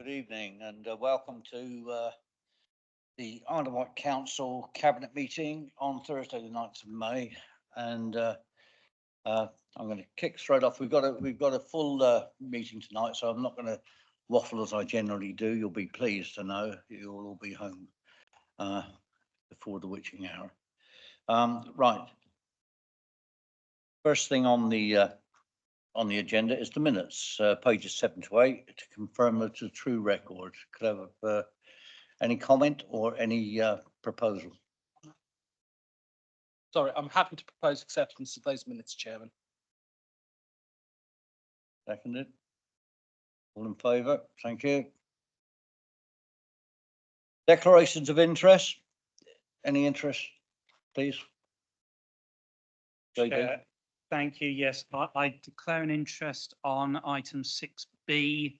Good evening and welcome to the Isle of Wight Council Cabinet meeting on Thursday, the 9th of May. And I'm going to kick straight off. We've got a full meeting tonight, so I'm not going to waffle as I generally do. You'll be pleased to know you'll all be home before the witching hour. Right. First thing on the agenda is the minutes, pages 7 to 8, to confirm that it's a true record. Could I have any comment or any proposal? Sorry, I'm happy to propose acceptance of those minutes, Chairman. Seconded. All in favour? Thank you. Declarations of interest. Any interest, please? Thank you. Yes, I declare an interest on item 6B,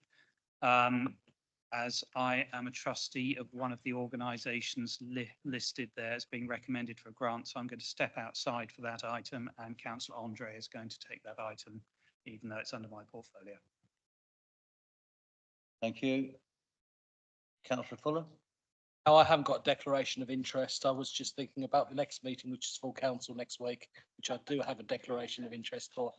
as I am a trustee of one of the organisations listed there as being recommended for a grant. So I'm going to step outside for that item, and Councillor Andre is going to take that item, even though it's under my portfolio. Thank you. Councillor Fuller? No, I haven't got a declaration of interest. I was just thinking about the next meeting, which is full council next week, which I do have a declaration of interest for.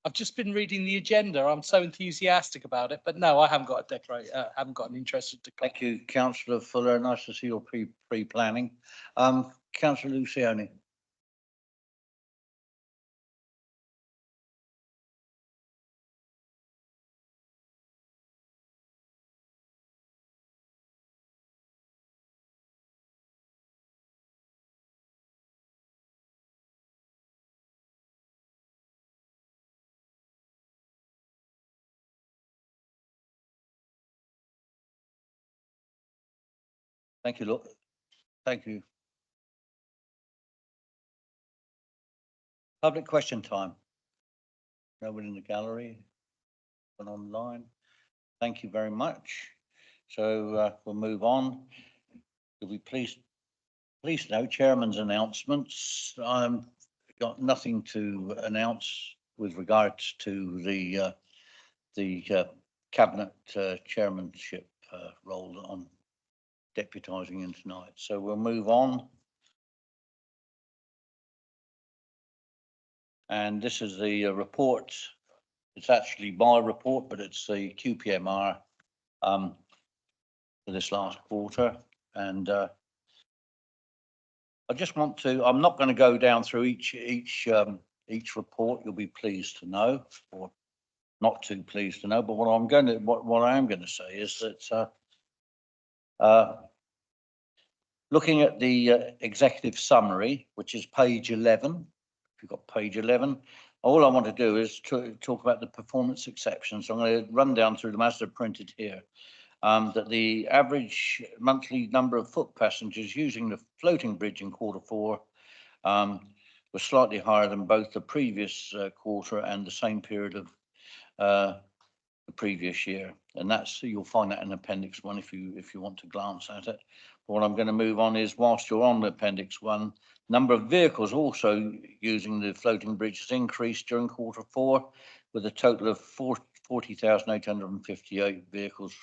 I've just been reading the agenda. I'm so enthusiastic about it, but no, I haven't got a declaration. Haven't got an interest. Thank you, Councillor Fuller. Nice to see your pre-planning. Councillor Lucioni. Thank you, look. Thank you. Public question time. No one in the gallery, one online. Thank you very much. So we'll move on. You'll be pleased to know Chairman's announcements. I've got nothing to announce with regards to the Cabinet chairmanship role that I'm deputising in tonight. So we'll move on. And this is the report. It's actually my report, but it's the QPMR for this last quarter. And I just want to, I'm not going to go down through each report. You'll be pleased to know, or not too pleased to know. But what I am going to say is that looking at the executive summary, which is page 11. If you've got page 11, all I want to do is talk about the performance exceptions. So I'm going to run down through them as they're printed here. That the average monthly number of foot passengers using the floating bridge in Q4 was slightly higher than both the previous quarter and the same period of the previous year. And that's, you'll find that in Appendix 1 if you want to glance at it. But what I'm going to move on is, whilst you're on the Appendix 1, number of vehicles also using the floating bridge has increased during Q4, with a total of 40,858 vehicles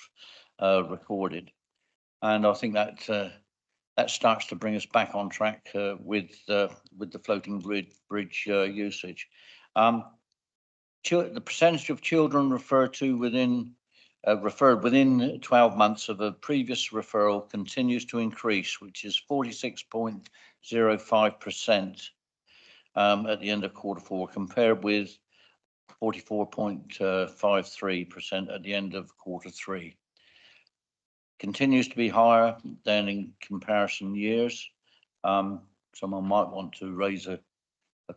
recorded. And I think that that starts to bring us back on track with the floating bridge usage. The percentage of children referred within 12 months of a previous referral continues to increase, which is 46.05% at the end of Q4, compared with 44.53% at the end of Q3. Continues to be higher than in comparison years. Someone might want to raise a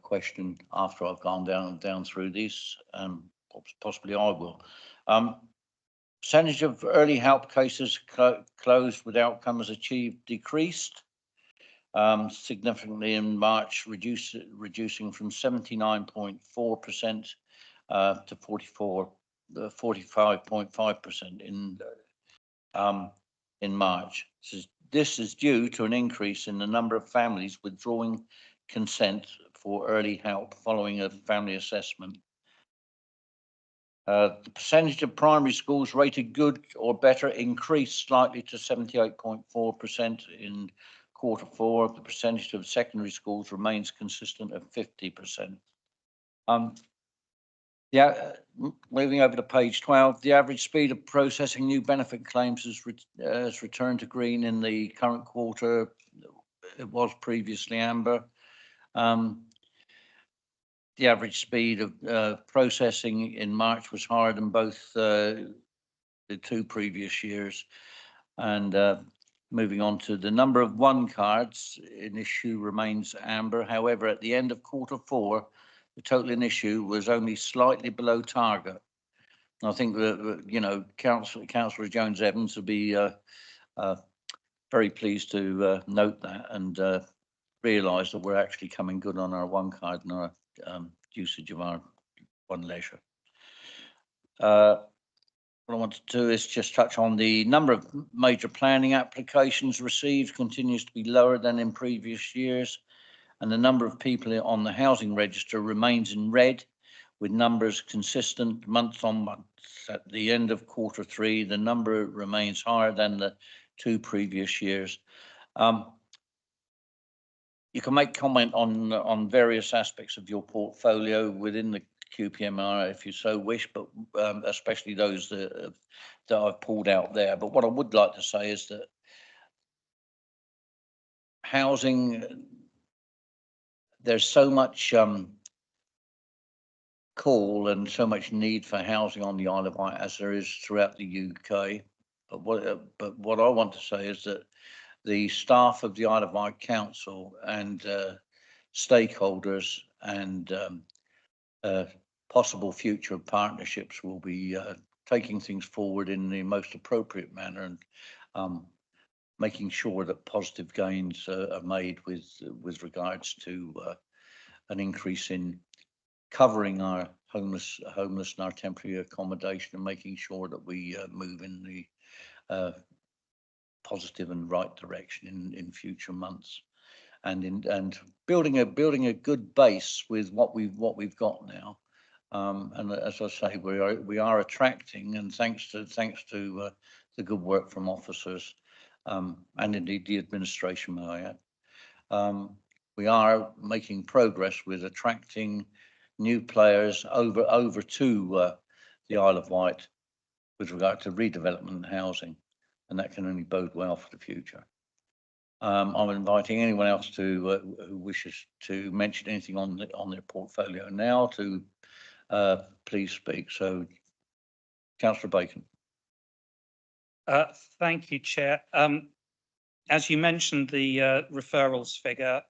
question after I've gone down through these, possibly I will. Percentage of early help cases closed with outcomes achieved decreased significantly in March, reducing from 79.4% to 45.5% in March. This is due to an increase in the number of families withdrawing consent for early help following a family assessment. The percentage of primary schools rated good or better increased slightly to 78.4% in Q4. The percentage of secondary schools remains consistent at 50%. Moving over to page 12, the average speed of processing new benefit claims has returned to green in the current quarter. It was previously amber. The average speed of processing in March was higher than both the 2 previous years. And moving on to the number of one cards in issue remains amber. However, at the end of Q4, the total in issue was only slightly below target. And I think that, you know, Councillor Jones-Evans will be very pleased to note that and realise that we're actually coming good on our one card and our usage of our one leisure. What I want to do is just touch on the number of major planning applications received continues to be lower than in previous years, and the number of people on the housing register remains in red, with numbers consistent month on month. At the end of Q3, the number remains higher than the 2 previous years. You can make comment on various aspects of your portfolio within the QPMR if you so wish, but especially those that I've pulled out there. But what I would like to say is that housing, there's so much call and so much need for housing on the Isle of Wight as there is throughout the UK. But what I want to say is that the staff of the Isle of Wight Council and stakeholders and possible future partnerships will be taking things forward in the most appropriate manner and making sure that positive gains are made with regards to an increase in covering our homeless and our temporary accommodation, and making sure that we move in the positive and right direction in future months, and building a good base with what we've got now. And as I say, we are attracting, and thanks to the good work from officers and indeed the administration, may I add, we are making progress with attracting new players over to the Isle of Wight with regard to redevelopment and housing, and that can only bode well for the future. I'm inviting anyone else who wishes to mention anything on their portfolio now to please speak. So, Councillor Bacon. Thank you, Chair. As you mentioned, the referrals figure,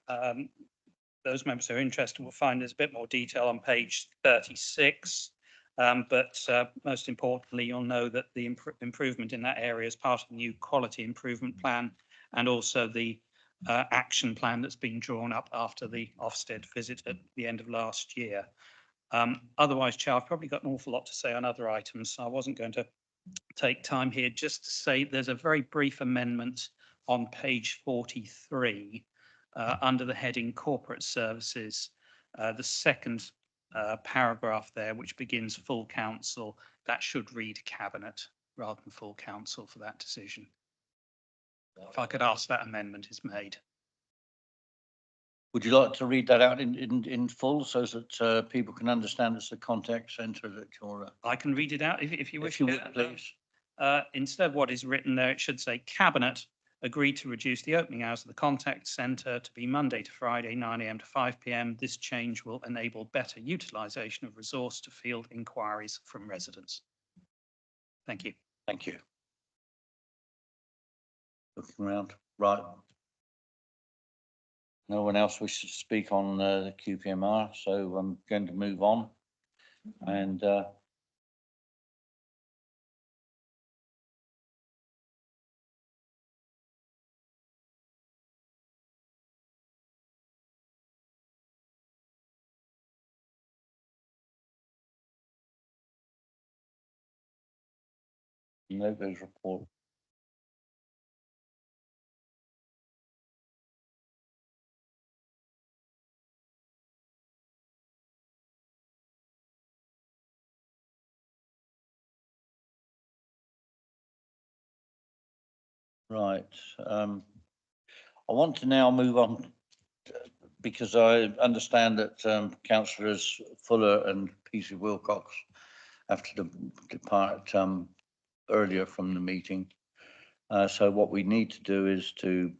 those members who are interested will find there's a bit more detail on page 36. But most importantly, you'll know that the improvement in that area is part of the new quality improvement plan, and also the action plan that's been drawn up after the Ofsted visit at the end of last year. Otherwise, Chair, I've probably got an awful lot to say on other items, so I wasn't going to take time here. Just to say there's a very brief amendment on page 43 under the heading Corporate Services. The second paragraph there, which begins full council, that should read cabinet rather than full council for that decision. If I could ask that amendment is made. Would you like to read that out in full so that people can understand it's the contact centre that you're... I can read it out if you wish. If you would, please. Instead of what is written there, it should say Cabinet agreed to reduce the opening hours of the contact centre to be Monday to Friday, 9 AM to 5 PM. This change will enable better utilisation of resource to field inquiries from residents. Thank you. Thank you. Looking around. Right. No one else wishes to speak on the QPMR, so I'm going to move on. And Nobody's report. Right, I want to now move on because I understand that councillors Fuller and Peasy Wilcox have to depart earlier from the meeting. So what we need to do is to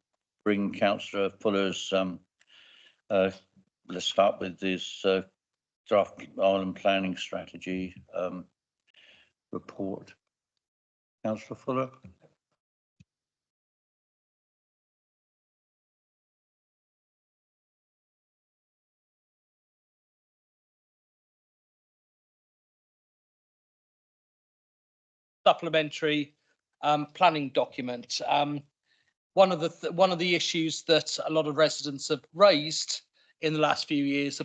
bring councillor Fuller's, let's start with this draft island planning strategy report. Councillor Fuller. Supplementary planning document. One of the issues that a lot of residents have raised in the last few years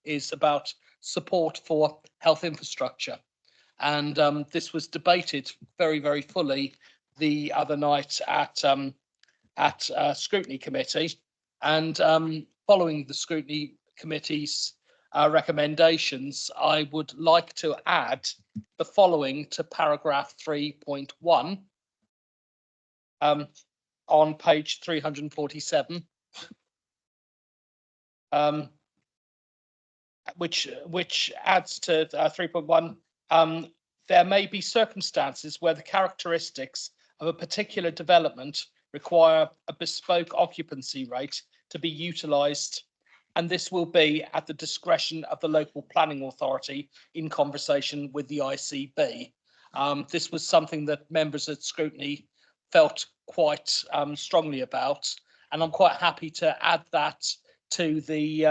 is about support for health infrastructure, and this was debated very fully the other night at scrutiny committee, and following the scrutiny committee's recommendations, I would like to add the following to paragraph 3.1 on page 347, which adds to 3.1. There may be circumstances where the characteristics of a particular development require a bespoke occupancy rate to be utilised, and this will be at the discretion of the local planning authority in conversation with the ICB. This was something that members at scrutiny felt quite strongly about, and I'm quite happy to add that to the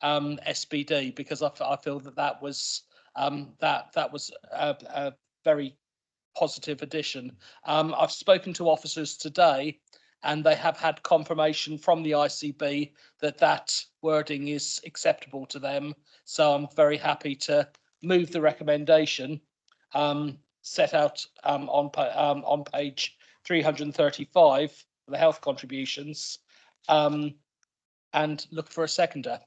SBD, because I feel that was a very positive addition. I've spoken to officers today, and they have had confirmation from the ICB that wording is acceptable to them. So I'm very happy to move the recommendation set out on page 335, the health contributions, and look for a seconder.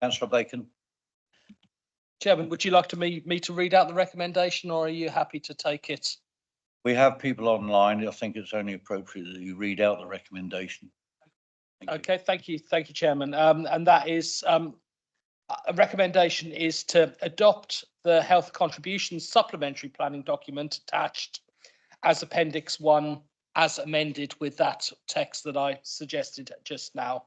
Councillor Bacon. Chairman, would you like to me to read out the recommendation, or are you happy to take it? We have people online. I think it's only appropriate that you read out the recommendation. Okay, thank you, Chairman. And that is a recommendation is to adopt the health contributions supplementary planning document attached as Appendix 1, as amended with that text that I suggested just now.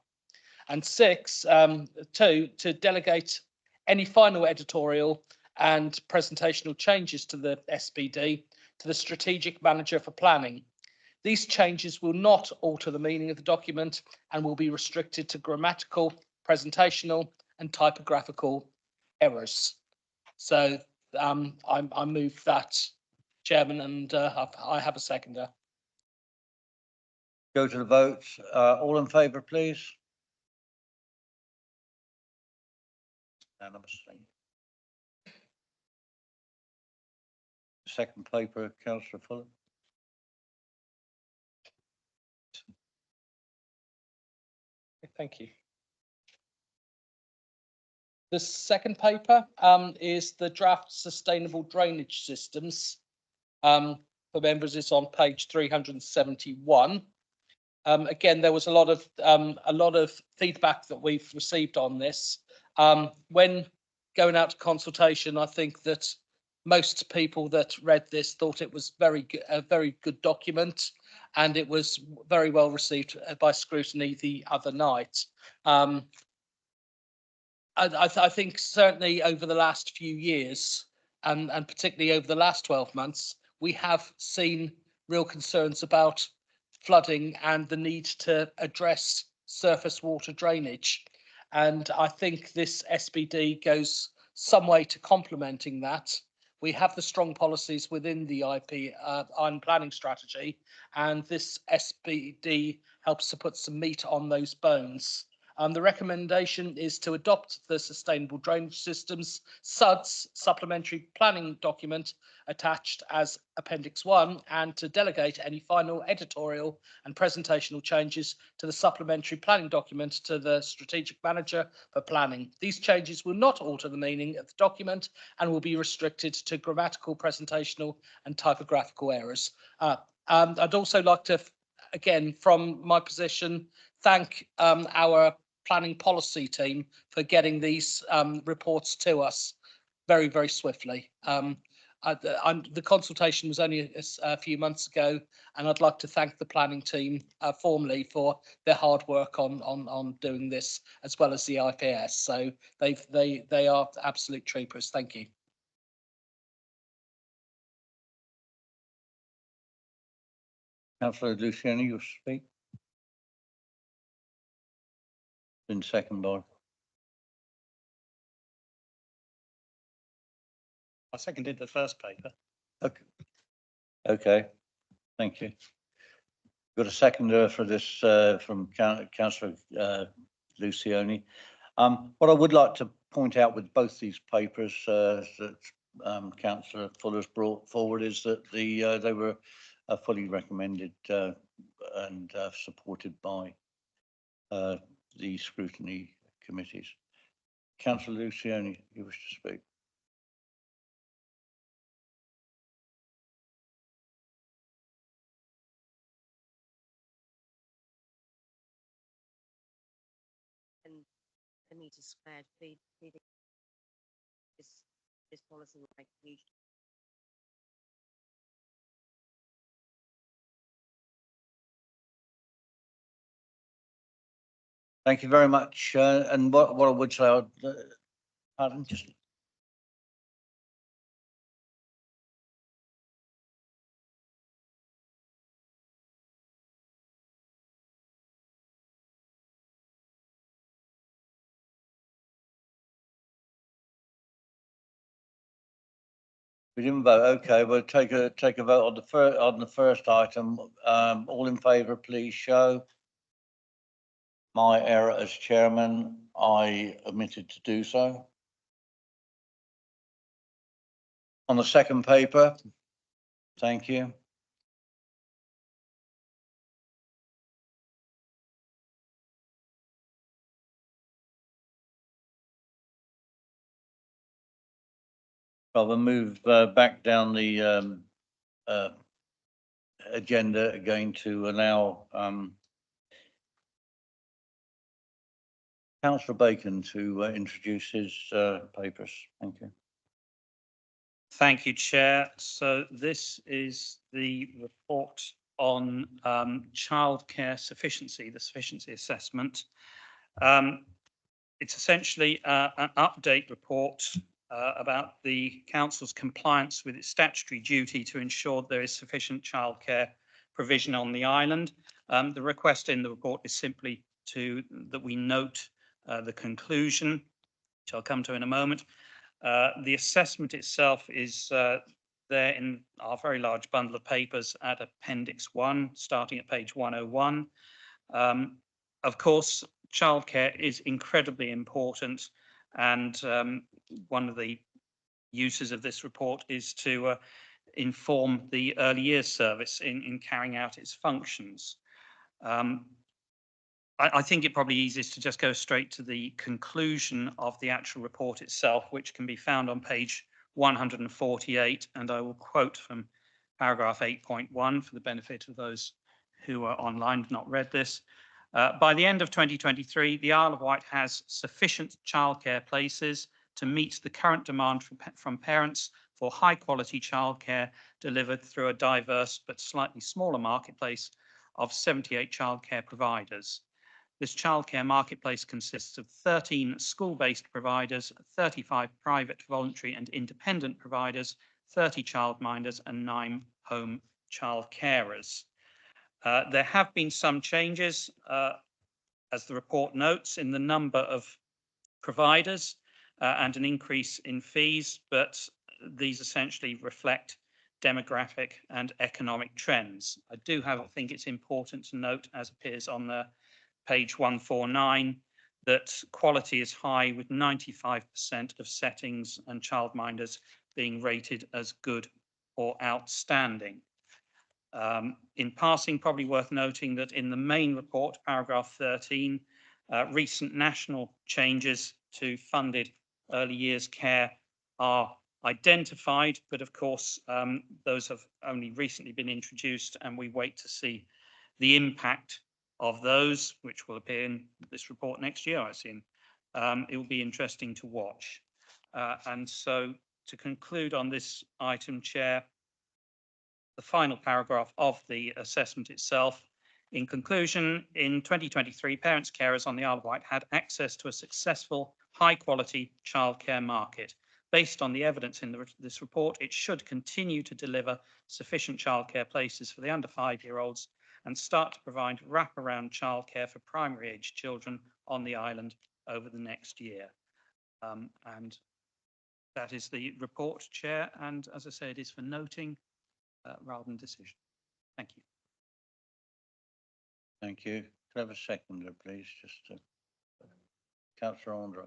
And 6, to delegate any final editorial and presentational changes to the SBD to the strategic manager for planning. These changes will not alter the meaning of the document and will be restricted to grammatical, presentational and typographical errors. So I move that, Chairman, and I have a seconder. Go to the vote. All in favour, please. Unanimously. Second paper, Councillor Fuller. Thank you. The second paper is the draft sustainable drainage systems. For members, it's on page 371. Again, there was a lot of feedback that we've received on this. When going out to consultation, I think that most people that read this thought it was a very good document, and it was very well received by scrutiny the other night. I think certainly over the last few years, and particularly over the last 12 months, we have seen real concerns about flooding and the need to address surface water drainage. And I think this SBD goes some way to complementing that. We have the strong policies within the IP on planning strategy, and this SBD helps to put some meat on those bones. The recommendation is to adopt the Sustainable Drainage Systems SUDS supplementary planning document attached as Appendix 1 and to delegate any final editorial and presentational changes to the supplementary planning document to the Strategic Manager for Planning. These changes will not alter the meaning of the document and will be restricted to grammatical, presentational and typographical errors. I'd also like to, again, from my position, thank our planning policy team for getting these reports to us very, very swiftly. The consultation was only a few months ago, and I'd like to thank the planning team formally for their hard work on doing this, as well as the IPS. So they are absolute troopers. Thank you. Councillor Luciani, you speak. Been seconded by. I seconded the first paper. Okay. Okay. Thank you. Got a seconder for this from Councillor Luciani. What I would like to point out with both these papers that Councillor Fuller's brought forward is that they were fully recommended and supported by the scrutiny committees. Councillor Luciani, you wish to speak? The meter squared feeding this policy like Thank you very much. And what I would say, pardon, just. We didn't vote. Okay, we'll take a vote on the first item. All in favour, please show. My error as chairman, I omitted to do so. On the second paper, thank you. I will move back down the agenda again to allow Councillor Bacon to introduce his papers. Thank you. Thank you, Chair. So this is the report on childcare sufficiency, the sufficiency assessment. It's essentially an update report about the council's compliance with its statutory duty to ensure there is sufficient childcare provision on the island. The request in the report is simply that we note the conclusion, which I'll come to in a moment. The assessment itself is there in our very large bundle of papers at Appendix 1, starting at page 101. Of course, childcare is incredibly important, and one of the uses of this report is to inform the early years service in carrying out its functions. I think it probably easiest to just go straight to the conclusion of the actual report itself, which can be found on page 148, and I will quote from paragraph 8.1 for the benefit of those who are online and not read this. By the end of 2023, the Isle of Wight has sufficient childcare places to meet the current demand from parents for high quality childcare delivered through a diverse but slightly smaller marketplace of 78 childcare providers. This childcare marketplace consists of 13 school-based providers, 35 private, voluntary and independent providers, 30 childminders and 9 home child carers. There have been some changes, as the report notes, in the number of providers and an increase in fees, but these essentially reflect demographic and economic trends. I think it's important to note, as appears on the page 149, that quality is high, with 95% of settings and childminders being rated as good or outstanding. In passing, probably worth noting that in the main report, paragraph 13, recent national changes to funded early years care are identified, but of course, those have only recently been introduced, and we wait to see the impact of those, which will appear in this report next year, I assume. It will be interesting to watch. And so to conclude on this item, Chair, the final paragraph of the assessment itself. In conclusion, in 2023, parents carers on the Isle of Wight had access to a successful, high-quality childcare market. Based on the evidence in this report, it should continue to deliver sufficient childcare places for the under 5-year-olds and start to provide wraparound childcare for primary age children on the island over the next year. And that is the report, Chair. And as I say, it is for noting rather than decision. Thank you. Thank you. Could I have a seconder, please, just to Councillor Andre.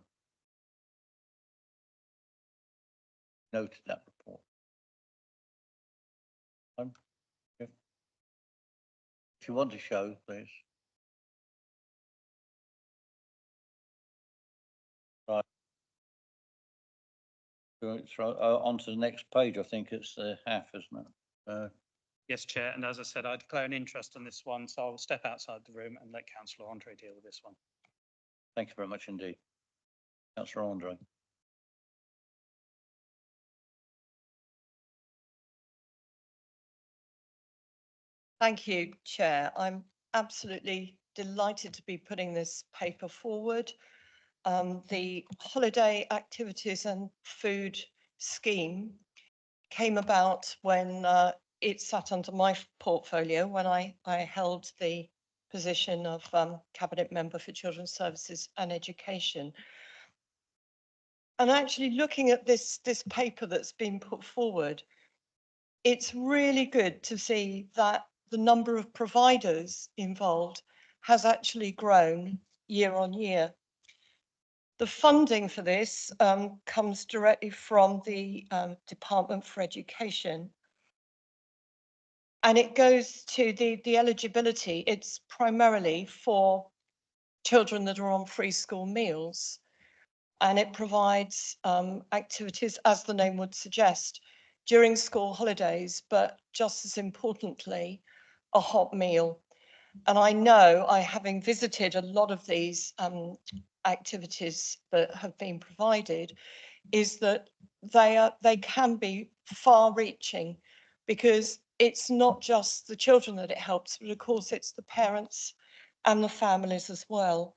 Noted that report. Yeah. If you want to show, please. Right. Throw onto the next page. I think it's the half, isn't it? Yes, Chair. And as I said, I declare an interest in this one, so I will step outside the room and let Councillor Andre deal with this one. Thank you very much indeed. Councillor Andre. Thank you, Chair. I'm absolutely delighted to be putting this paper forward. The holiday activities and food scheme came about when it sat under my portfolio when I held the position of Cabinet Member for Children's Services and Education. And actually looking at this paper that's been put forward, it's really good to see that the number of providers involved has actually grown year on year. The funding for this comes directly from the Department for Education. And it goes to the eligibility. It's primarily for children that are on free school meals. And it provides activities, as the name would suggest, during school holidays, but just as importantly, a hot meal. And I know, having visited a lot of these activities that have been provided, is that they can be far-reaching, because it's not just the children that it helps, but of course it's the parents and the families as well.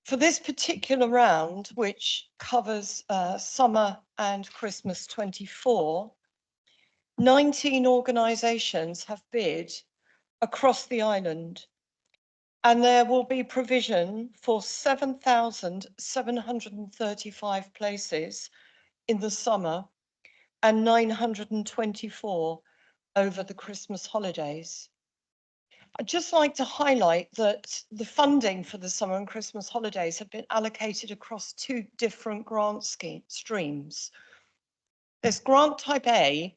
For this particular round, which covers summer and Christmas 24, 19 organisations have bid across the island, and there will be provision for 7,735 places in the summer and 924 over the Christmas holidays. I'd just like to highlight that the funding for the summer and Christmas holidays have been allocated across 2 different grant streams. There's grant type A,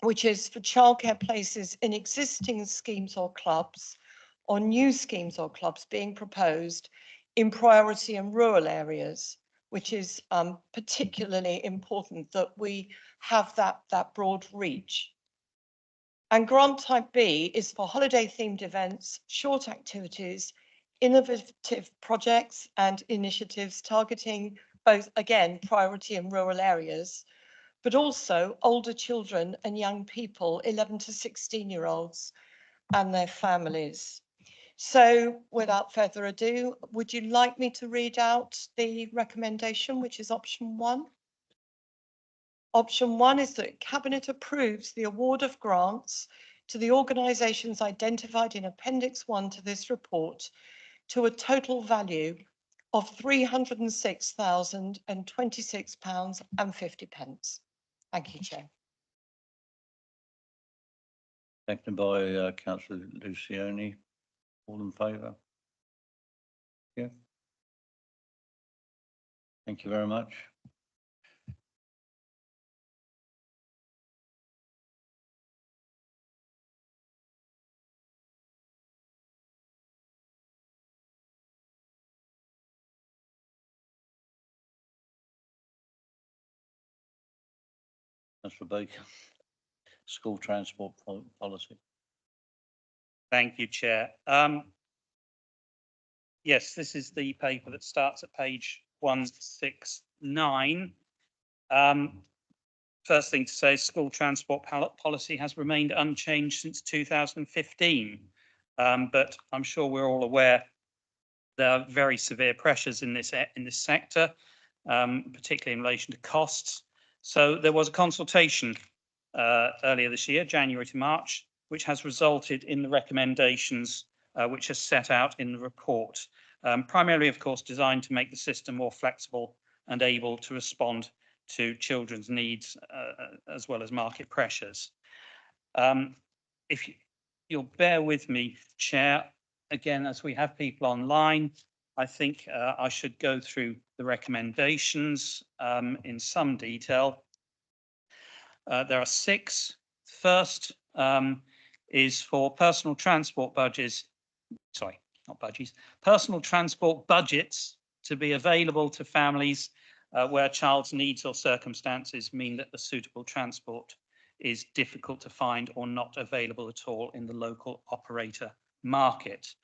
which is for childcare places in existing schemes or clubs, or new schemes or clubs being proposed in priority and rural areas, which is particularly important that we have that broad reach. And grant type B is for holiday themed events, short activities, innovative projects and initiatives targeting both, again, priority and rural areas, but also older children and young people, 11 to 16-year-olds and their families. So without further ado, would you like me to read out the recommendation, which is option 1? Option 1 is that Cabinet approves the award of grants to the organisations identified in Appendix 1 to this report to a total value of £306,026.50. Thank you, Chair. Seconded by Councillor Lucioni. All in favour? Yeah. Thank you very much. Councillor Baker, school transport policy. Thank you, Chair. Yes, this is the paper that starts at page 169. First thing to say, school transport policy has remained unchanged since 2015. But I'm sure we're all aware there are very severe pressures in this sector, particularly in relation to costs. So there was a consultation earlier this year, January to March, which has resulted in the recommendations which are set out in the report. Primarily, of course, designed to make the system more flexible and able to respond to children's needs as well as market pressures. If you'll bear with me, Chair, again, as we have people online, I think I should go through the recommendations in some detail. There are 6. First is for personal transport budgets, sorry, not budgets, personal transport budgets to be available to families where a child's needs or circumstances mean that the suitable transport is difficult to find or not available at all in the local operator market.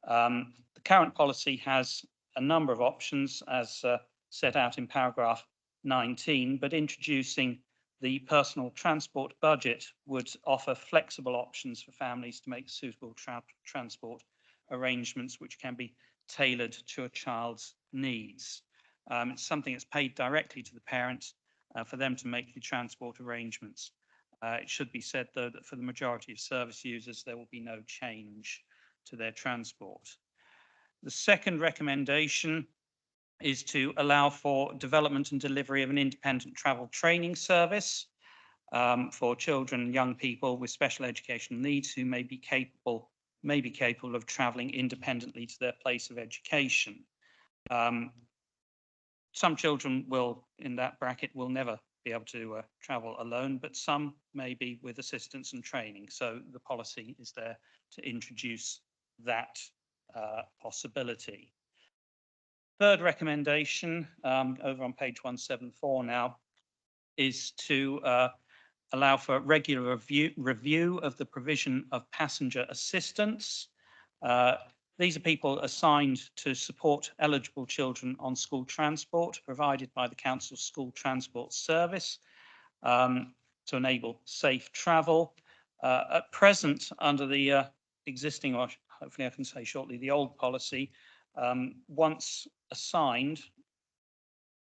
The current policy has a number of options as set out in paragraph 19, but introducing the personal transport budget would offer flexible options for families to make suitable transport arrangements which can be tailored to a child's needs. It's something that's paid directly to the parents for them to make the transport arrangements. It should be said, though, that for the majority of service users, there will be no change to their transport. The second recommendation is to allow for development and delivery of an independent travel training service for children and young people with special educational needs who may be capable of travelling independently to their place of education. Some children will, in that bracket, will never be able to travel alone, but some may be with assistance and training. So the policy is there to introduce that possibility. Third recommendation, over on page 174 now, is to allow for regular review of the provision of passenger assistance. These are people assigned to support eligible children on school transport provided by the Council's School Transport Service to enable safe travel. At present, under the existing, or hopefully I can say shortly, the old policy, once assigned,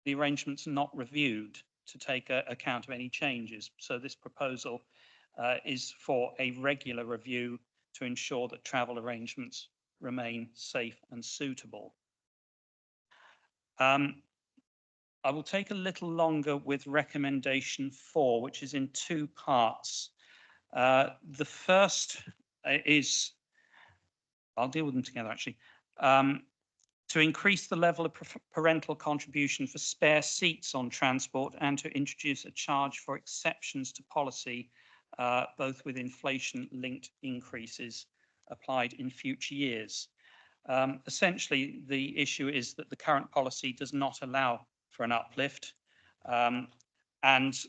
the arrangements are not reviewed to take account of any changes. So this proposal is for a regular review to ensure that travel arrangements remain safe and suitable. I will take a little longer with recommendation 4, which is in 2 parts. The first is, I'll deal with them together actually, to increase the level of parental contribution for spare seats on transport and to introduce a charge for exceptions to policy, both with inflation-linked increases applied in future years. Essentially, the issue is that the current policy does not allow for an uplift, and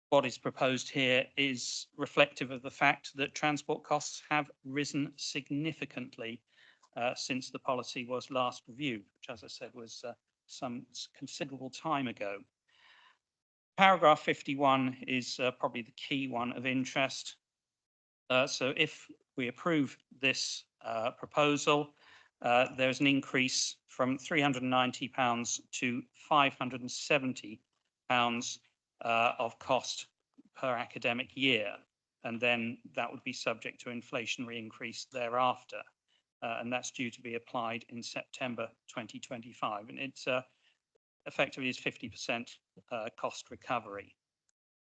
what is proposed here is reflective of the fact that transport costs have risen significantly since the policy was last reviewed, which, as I said, was some considerable time ago. Paragraph 51 is probably the key one of interest. So if we approve this proposal, there's an increase from £390 to £570 of cost per academic year, and then that would be subject to inflationary increase thereafter. And that's due to be applied in September 2025. And it's effectively is 50% cost recovery.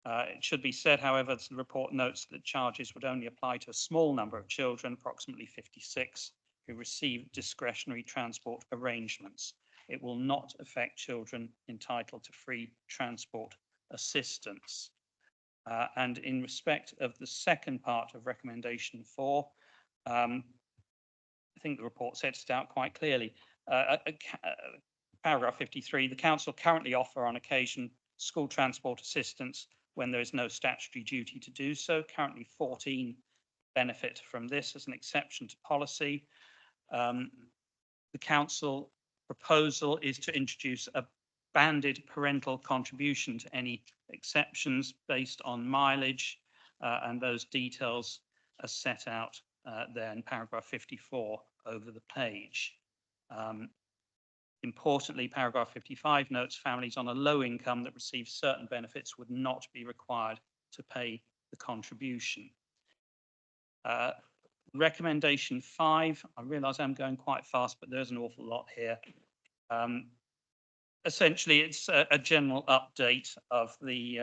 It should be said, however, the report notes that charges would only apply to a small number of children, approximately 56, who receive discretionary transport arrangements. it will not affect children entitled to free transport assistance. And in respect of the second part of recommendation 4, I think the report sets it out quite clearly. Paragraph 53, the council currently offer on occasion school transport assistance when there is no statutory duty to do so. Currently 14 benefit from this as an exception to policy. The council proposal is to introduce a banded parental contribution to any exceptions based on mileage, and those details are set out there in paragraph 54 over the page. Importantly, paragraph 55 notes families on a low income that receive certain benefits would not be required to pay the contribution. Recommendation 5, I realise I'm going quite fast, but there's an awful lot here. Essentially, it's a general update of the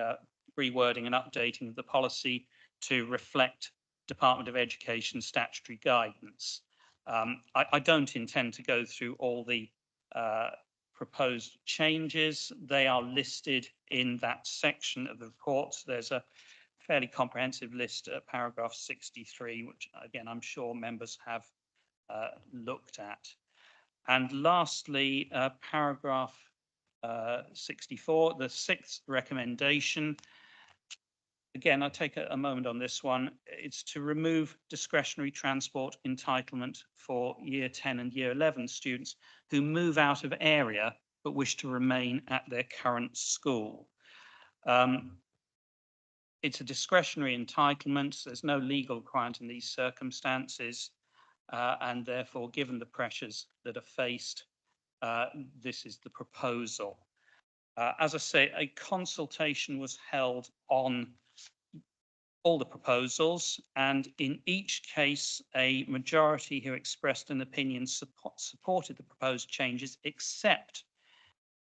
rewording and updating of the policy to reflect Department of Education statutory guidance. I don't intend to go through all the proposed changes. They are listed in that section of the report. There's a fairly comprehensive list at paragraph 63, which again, I'm sure members have looked at. And lastly, paragraph 64, the 6th recommendation. Again, I'll take a moment on this one. It's to remove discretionary transport entitlement for year 10 and year 11 students who move out of area but wish to remain at their current school. It's a discretionary entitlement. There's no legal requirement in these circumstances, and therefore, given the pressures that are faced, this is the proposal. As I say, a consultation was held on all the proposals, and in each case, a majority who expressed an opinion supported the proposed changes, except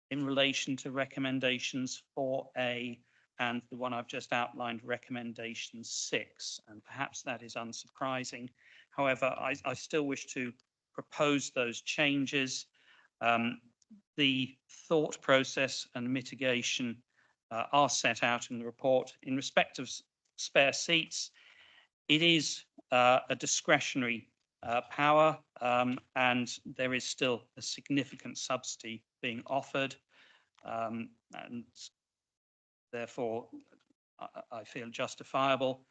in relation to recommendations 4A and the one I've just outlined, recommendation 6. And perhaps that is unsurprising. However, I still wish to propose those changes. The thought process and mitigation are set out in the report. In respect of spare seats, it is a discretionary power, and there is still a significant subsidy being offered, and therefore I feel justifiable.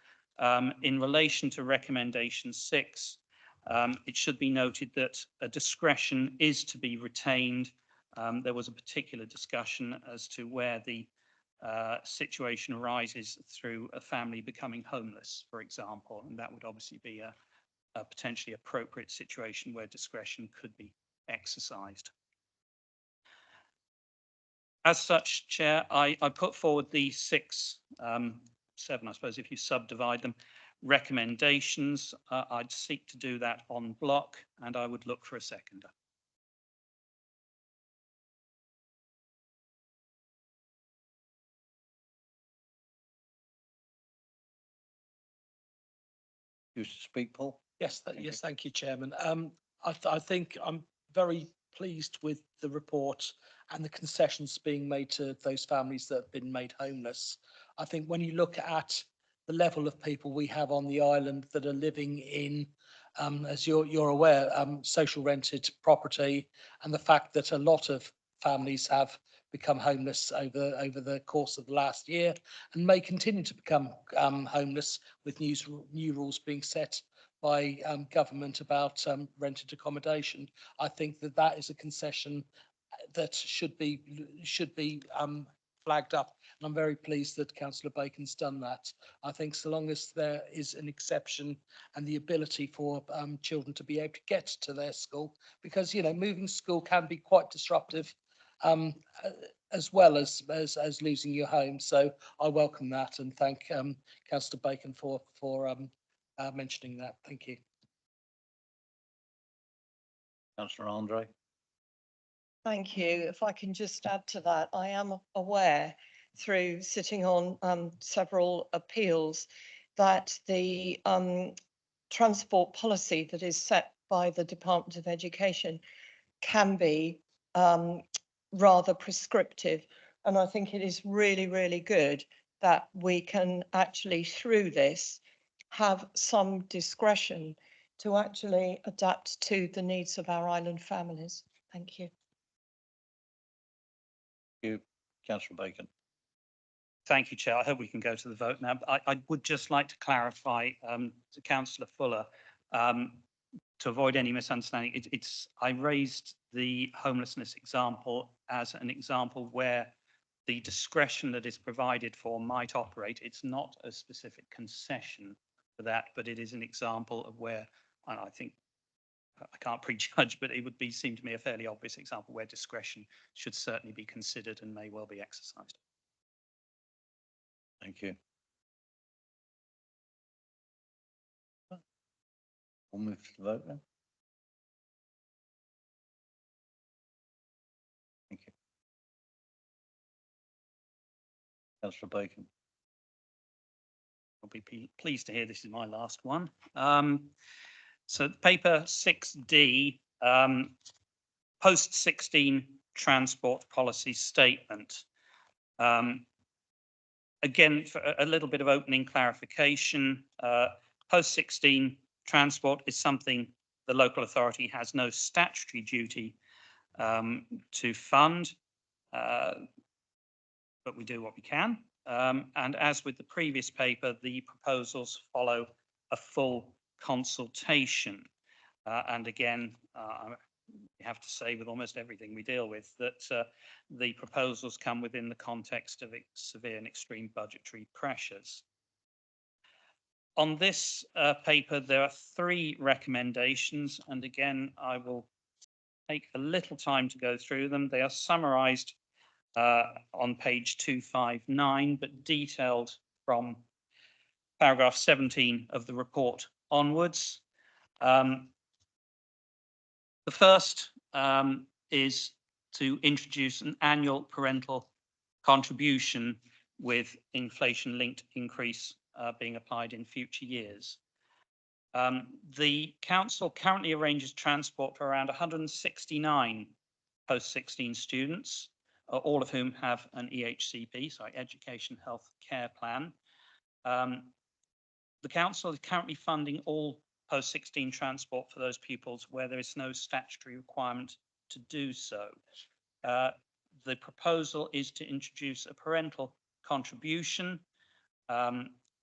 In relation to recommendation 6, it should be noted that a discretion is to be retained. There was a particular discussion as to where the situation arises through a family becoming homeless, for example, and that would obviously be a potentially appropriate situation where discretion could be exercised. As such, Chair, I put forward the 7, I suppose, if you subdivide them, recommendations. I'd seek to do that en bloc, and I would look for a seconder. Used to speak, Paul? Yes, yes, thank you, Chairman. I think I'm very pleased with the report and the concessions being made to those families that have been made homeless. I think when you look at the level of people we have on the island that are living in, as you're aware, social rented property, and the fact that a lot of families have become homeless over the course of the last year and may continue to become homeless with new rules being set by government about rented accommodation. I think that is a concession that should be flagged up, and I'm very pleased that Councillor Bacon's done that. I think so long as there is an exception and the ability for children to be able to get to their school, because moving school can be quite disruptive, as well as losing your home. So I welcome that and thank Councillor Bacon for mentioning that. Thank you. Councillor Andre? Thank you. If I can just add to that, I am aware through sitting on several appeals that the transport policy that is set by the Department of Education can be rather prescriptive. And I think it is really, really good that we can actually, through this, have some discretion to actually adapt to the needs of our island families. Thank you. You, councillor Bacon. Thank you, Chair. I hope we can go to the vote now. I would just like to clarify to Councillor Fuller, to avoid any misunderstanding, I raised the homelessness example as an example where the discretion that is provided for might operate. It's not a specific concession for that, but it is an example of where, and I think, I can't prejudge, but it would seem to me a fairly obvious example where discretion should certainly be considered and may well be exercised. Thank you. We'll move to the vote then. Thank you. Councillor Bacon. I'll be pleased to hear this is my last one. So paper 6D, post 16 transport policy statement. Again, for a little bit of opening clarification, post 16 transport is something the local authority has no statutory duty to fund, but we do what we can. And as with the previous paper, the proposals follow a full consultation. And again, we have to say with almost everything we deal with that the proposals come within the context of severe and extreme budgetary pressures. On this paper, there are 3 recommendations, and again, I will take a little time to go through them. They are summarised on page 259, but detailed from paragraph 17 of the report onwards. The first is to introduce an annual parental contribution with inflation-linked increase being applied in future years. The council currently arranges transport for around 169 post-16 students, all of whom have an EHCP, so Education Health Care Plan. The council is currently funding all post-16 transport for those pupils where there is no statutory requirement to do so. The proposal is to introduce a parental contribution,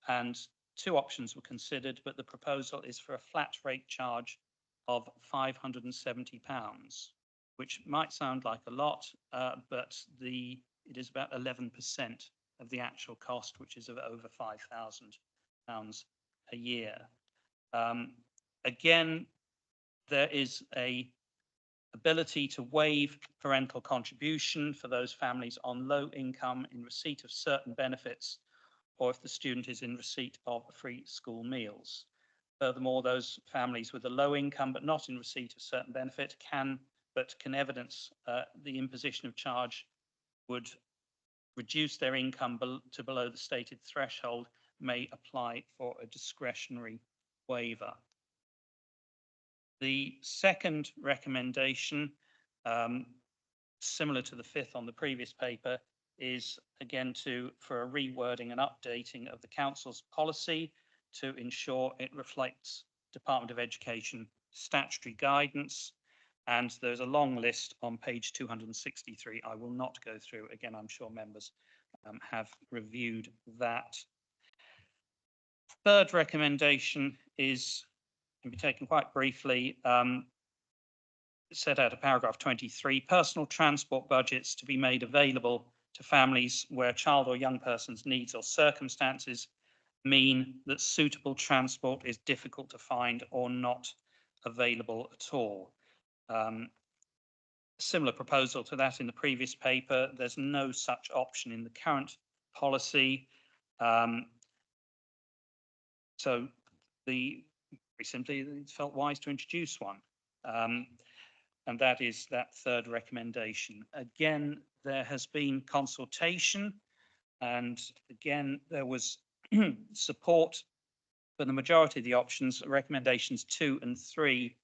and 2 options were considered, but the proposal is for a flat rate charge of £570, which might sound like a lot, but it is about 11% of the actual cost, which is of over £5,000 a year. Again, there is a ability to waive parental contribution for those families on low income in receipt of certain benefits, or if the student is in receipt of free school meals. Furthermore, those families with a low income but not in receipt of certain benefit can evidence the imposition of charge would reduce their income to below the stated threshold, may apply for a discretionary waiver. The second recommendation, similar to the 5th on the previous paper, is again for a rewording and updating of the council's policy to ensure it reflects Department of Education statutory guidance. And there's a long list on page 263. I will not go through. Again, I'm sure members have reviewed that. Third recommendation can be taken quite briefly. Set out a paragraph 23, personal transport budgets to be made available to families where a child or young person's needs or circumstances mean that suitable transport is difficult to find or not available at all. Similar proposal to that in the previous paper. There's no such option in the current policy. So very simply, it felt wise to introduce one. And that is that third recommendation. Again, there has been consultation, and again, there was support for the majority of the options. Recommendations 2 and 3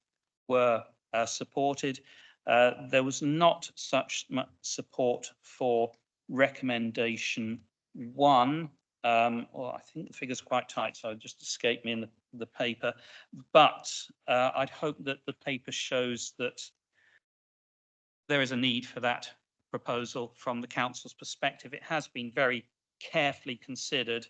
were supported. There was not such much support for recommendation 1. Well, I think the figure's quite tight, so it just escaped me in the paper. But I'd hope that the paper shows that there is a need for that proposal from the council's perspective. It has been very carefully considered.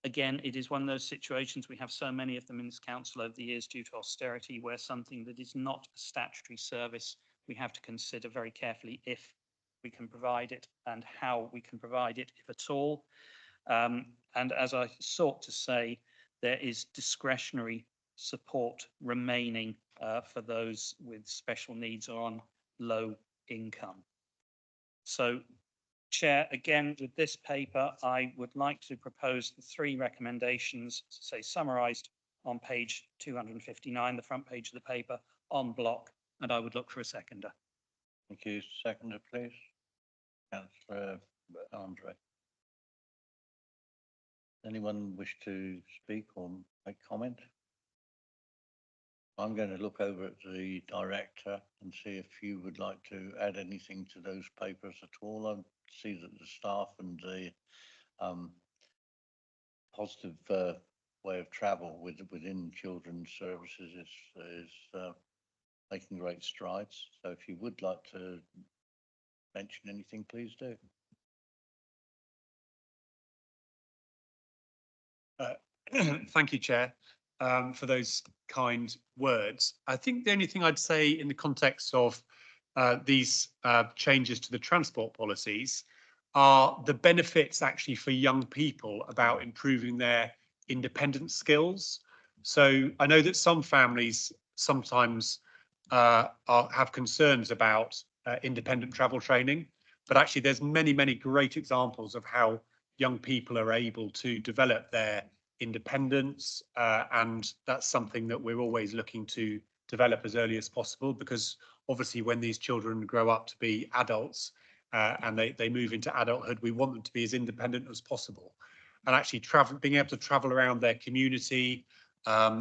Again, it is one of those situations, we have so many of them in this council over the years due to austerity, where something that is not a statutory service, we have to consider very carefully if we can provide it and how we can provide it, if at all. And as I sought to say, there is discretionary support remaining for those with special needs or on low income. So, Chair, again, with this paper, I would like to propose the 3 recommendations, say summarised on page 259, the front page of the paper, en bloc, and I would look for a seconder. Thank you. Seconder, please. Councillor Andre. Anyone wish to speak or make comment? I'm going to look over at the director and see if you would like to add anything to those papers at all. I see that the staff and the positive way of travel within children's services is making great strides. So if you would like to mention anything, please do. Thank you, Chair, for those kind words. I think the only thing I'd say in the context of these changes to the transport policies are the benefits actually for young people about improving their independent skills. So I know that some families sometimes have concerns about independent travel training, but actually there's many, many great examples of how young people are able to develop their independence, and that's something that we're always looking to develop as early as possible, because obviously when these children grow up to be adults and they move into adulthood, we want them to be as independent as possible. And actually being able to travel around their community,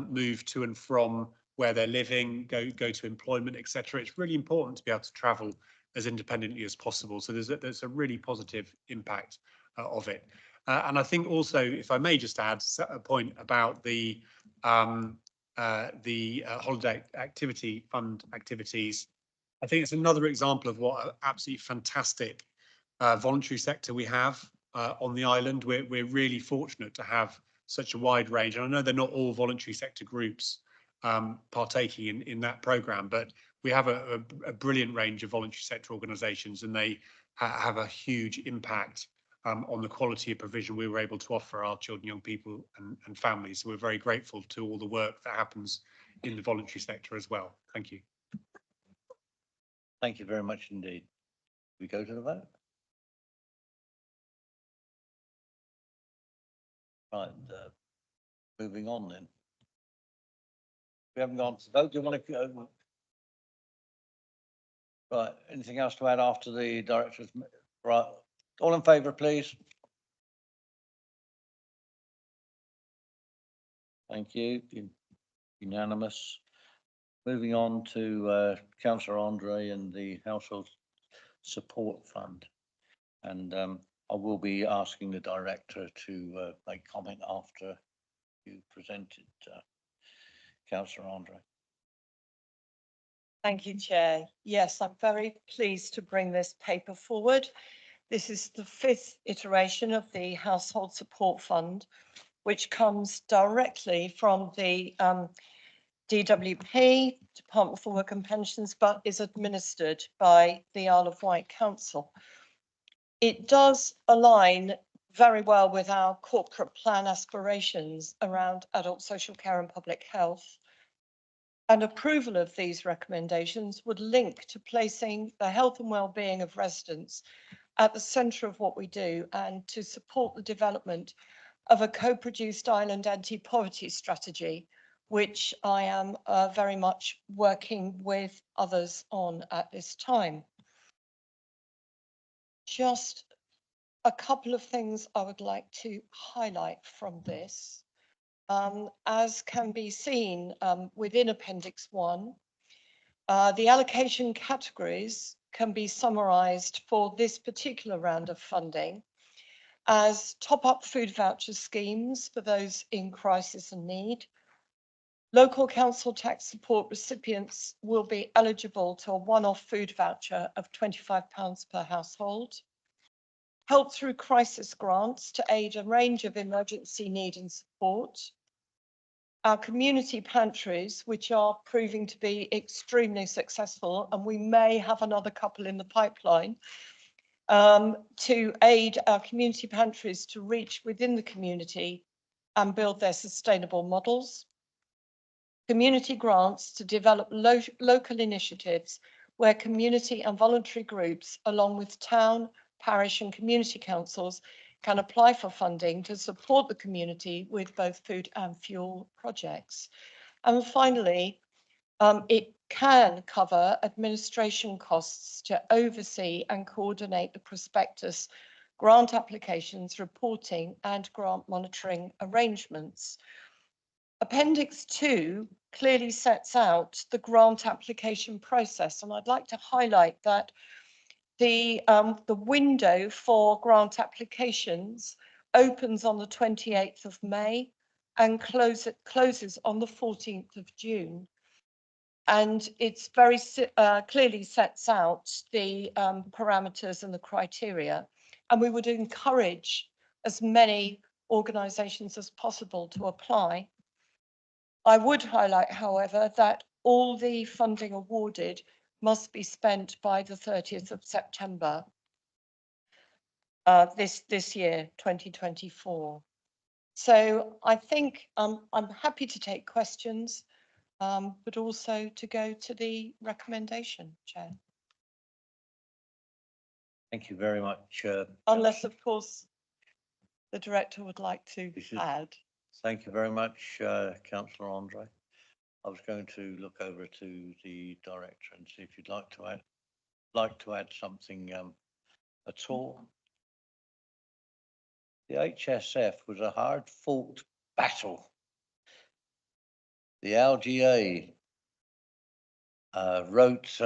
move to and from where they're living, go to employment, etc. It's really important to be able to travel as independently as possible. So there's a really positive impact of it. And I think also, if I may just add a point about the holiday activity fund activities, I think it's another example of what an absolutely fantastic voluntary sector we have on the island. We're really fortunate to have such a wide range. And I know they're not all voluntary sector groups partaking in that programme, but we have a brilliant range of voluntary sector organisations, and they have a huge impact on the quality of provision we were able to offer our children, young people and families. So we're very grateful to all the work that happens in the voluntary sector as well. Thank you. Thank you very much indeed. We go to the vote. Right, moving on then. We haven't gone to the vote. Do you want to go? Right, anything else to add after the director's? Right, all in favour, please. Thank you. Unanimous. Moving on to Councillor Andre and the Household Support Fund. And I will be asking the director to make comment after you presented, Councillor Andre. Thank you, Chair. Yes, I'm very pleased to bring this paper forward. This is the 5th iteration of the Household Support Fund, which comes directly from the DWP, Department for Work and Pensions, but is administered by the Isle of Wight Council. It does align very well with our corporate plan aspirations around adult social care and public health. And approval of these recommendations would link to placing the health and well-being of residents at the centre of what we do, and to support the development of a co-produced island anti-poverty strategy, which I am very much working with others on at this time. Just a couple of things I would like to highlight from this. As can be seen within Appendix 1, The allocation categories can be summarised for this particular round of funding as top-up food voucher schemes for those in crisis and need. Local council tax support recipients will be eligible to a one-off food voucher of £25 per household. Help through crisis grants to aid a range of emergency need and support. Our community pantries, which are proving to be extremely successful, and we may have another couple in the pipeline, to aid our community pantries to reach within the community and build their sustainable models. Community grants to develop local initiatives where community and voluntary groups, along with town, parish and community councils, can apply for funding to support the community with both food and fuel projects. And finally, it can cover administration costs to oversee and coordinate the prospectus, grant applications, reporting and grant monitoring arrangements. Appendix 2 clearly sets out the grant application process, and I'd like to highlight that the window for grant applications opens on the 28th of May and closes on the 14th of June. And it's very clearly sets out the parameters and the criteria. And we would encourage as many organisations as possible to apply. I would highlight, however, that all the funding awarded must be spent by the 30th of September this year, 2024. So I think I'm happy to take questions, but also to go to the recommendation, Chair. Thank you very much. Unless, of course, the director would like to This is- add. Thank you very much, Councillor Andre. I was going to look over to the director and see if you'd like to add something at all. The HSF was a hard-fought battle. The LGA wrote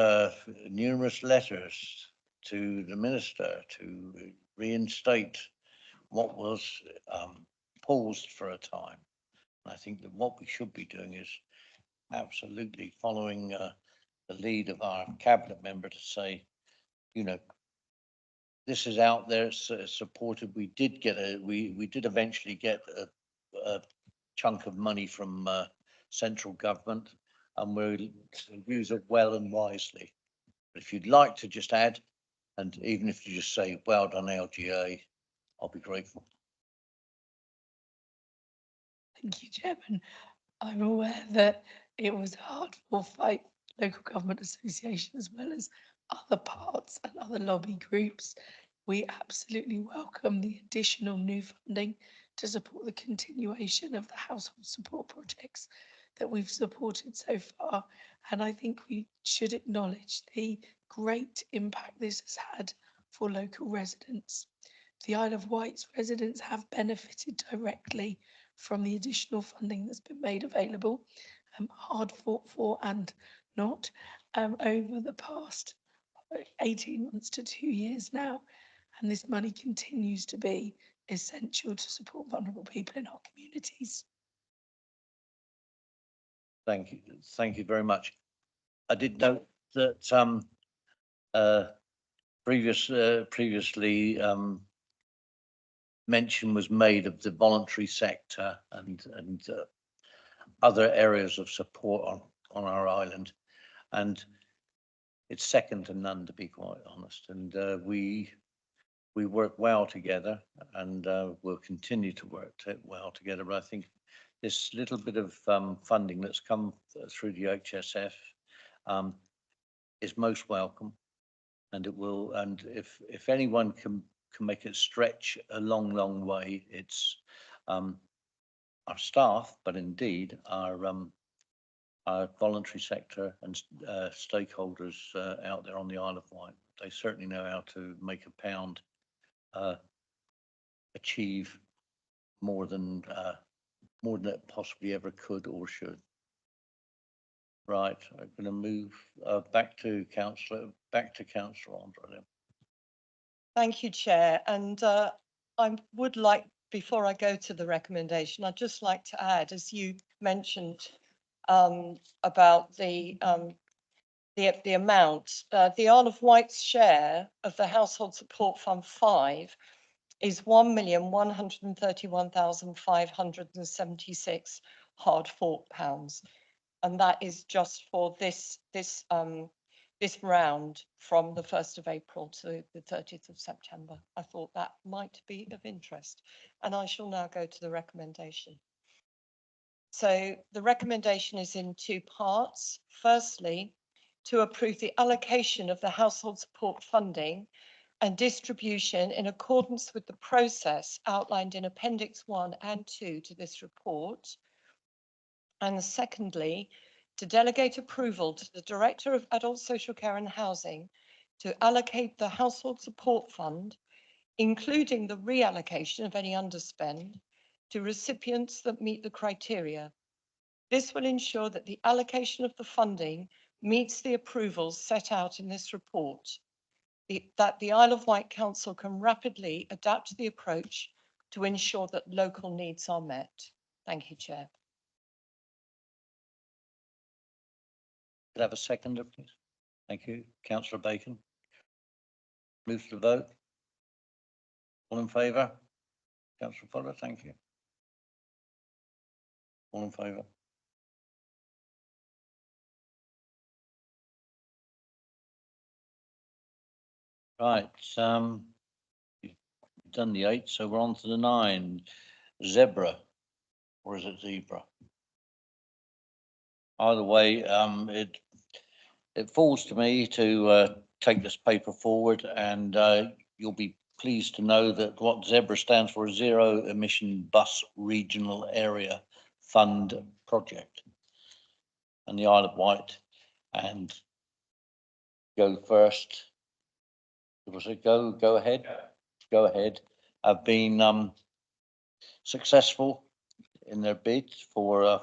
numerous letters to the minister to reinstate what was paused for a time. And I think that what we should be doing is absolutely following the lead of our cabinet member to say, you know, this is out there, it's supported. We did eventually get a chunk of money from central government, and we'll use it well and wisely. But if you'd like to just add, and even if you just say, well done, LGA, I'll be grateful. Thank you, Chairman. I'm aware that it was a hard-fought fight, local government association, as well as other parts and other lobby groups. We absolutely welcome the additional new funding to support the continuation of the household support projects that we've supported so far. And I think we should acknowledge the great impact this has had for local residents. The Isle of Wight's residents have benefited directly from the additional funding that's been made available, hard fought for and not, over the past 18 months to 2 years now. And this money continues to be essential to support vulnerable people in our communities. Thank you. Thank you very much. I did note that previously mention was made of the voluntary sector and other areas of support on our island, and it's second to none, to be quite honest. And we work well together, and we'll continue to work well together. But I think this little bit of funding that's come through the HSF is most welcome, and it will. And if anyone can make it stretch a long way, it's our staff, but indeed our voluntary sector and stakeholders out there on the Isle of Wight. They certainly know how to make a pound achieve more than it possibly ever could or should. Right, I'm going to move back to councillor Andra then. Thank you, Chair. And I would like, before I go to the recommendation, I'd just like to add, as you mentioned about the amount, the Isle of Wight's share of the Household Support Fund 5 is £1,131,576 hard fought pounds. And that is just for this round from the 1st of April to the 30th of September. I thought that might be of interest. And I shall now go to the recommendation. So the recommendation is in two parts. Firstly, to approve the allocation of the household support funding and distribution in accordance with the process outlined in Appendix 1 and 2 to this report. And secondly, to delegate approval to the Director of Adult Social Care and Housing to allocate the Household Support Fund, including the reallocation of any underspend, to recipients that meet the criteria. This will ensure that the allocation of the funding meets the approvals set out in this report, that the Isle of Wight Council can rapidly adapt the approach to ensure that local needs are met. Thank you, Chair. Could I have a seconder, please? Thank you. Councillor Bacon. Move to the vote. All in favour? Councillor Fuller, thank you. All in favour? Right, you've done the 8, so we're on to the 9. Zebra, or is it zebra? Either way, it falls to me to take this paper forward, and you'll be pleased to know that what Zebra stands for is Zero Emission Bus Regional Area Fund Project. And the Isle of Wight and Go First. Was it Go Ahead? Go Ahead. Have been successful in their bid for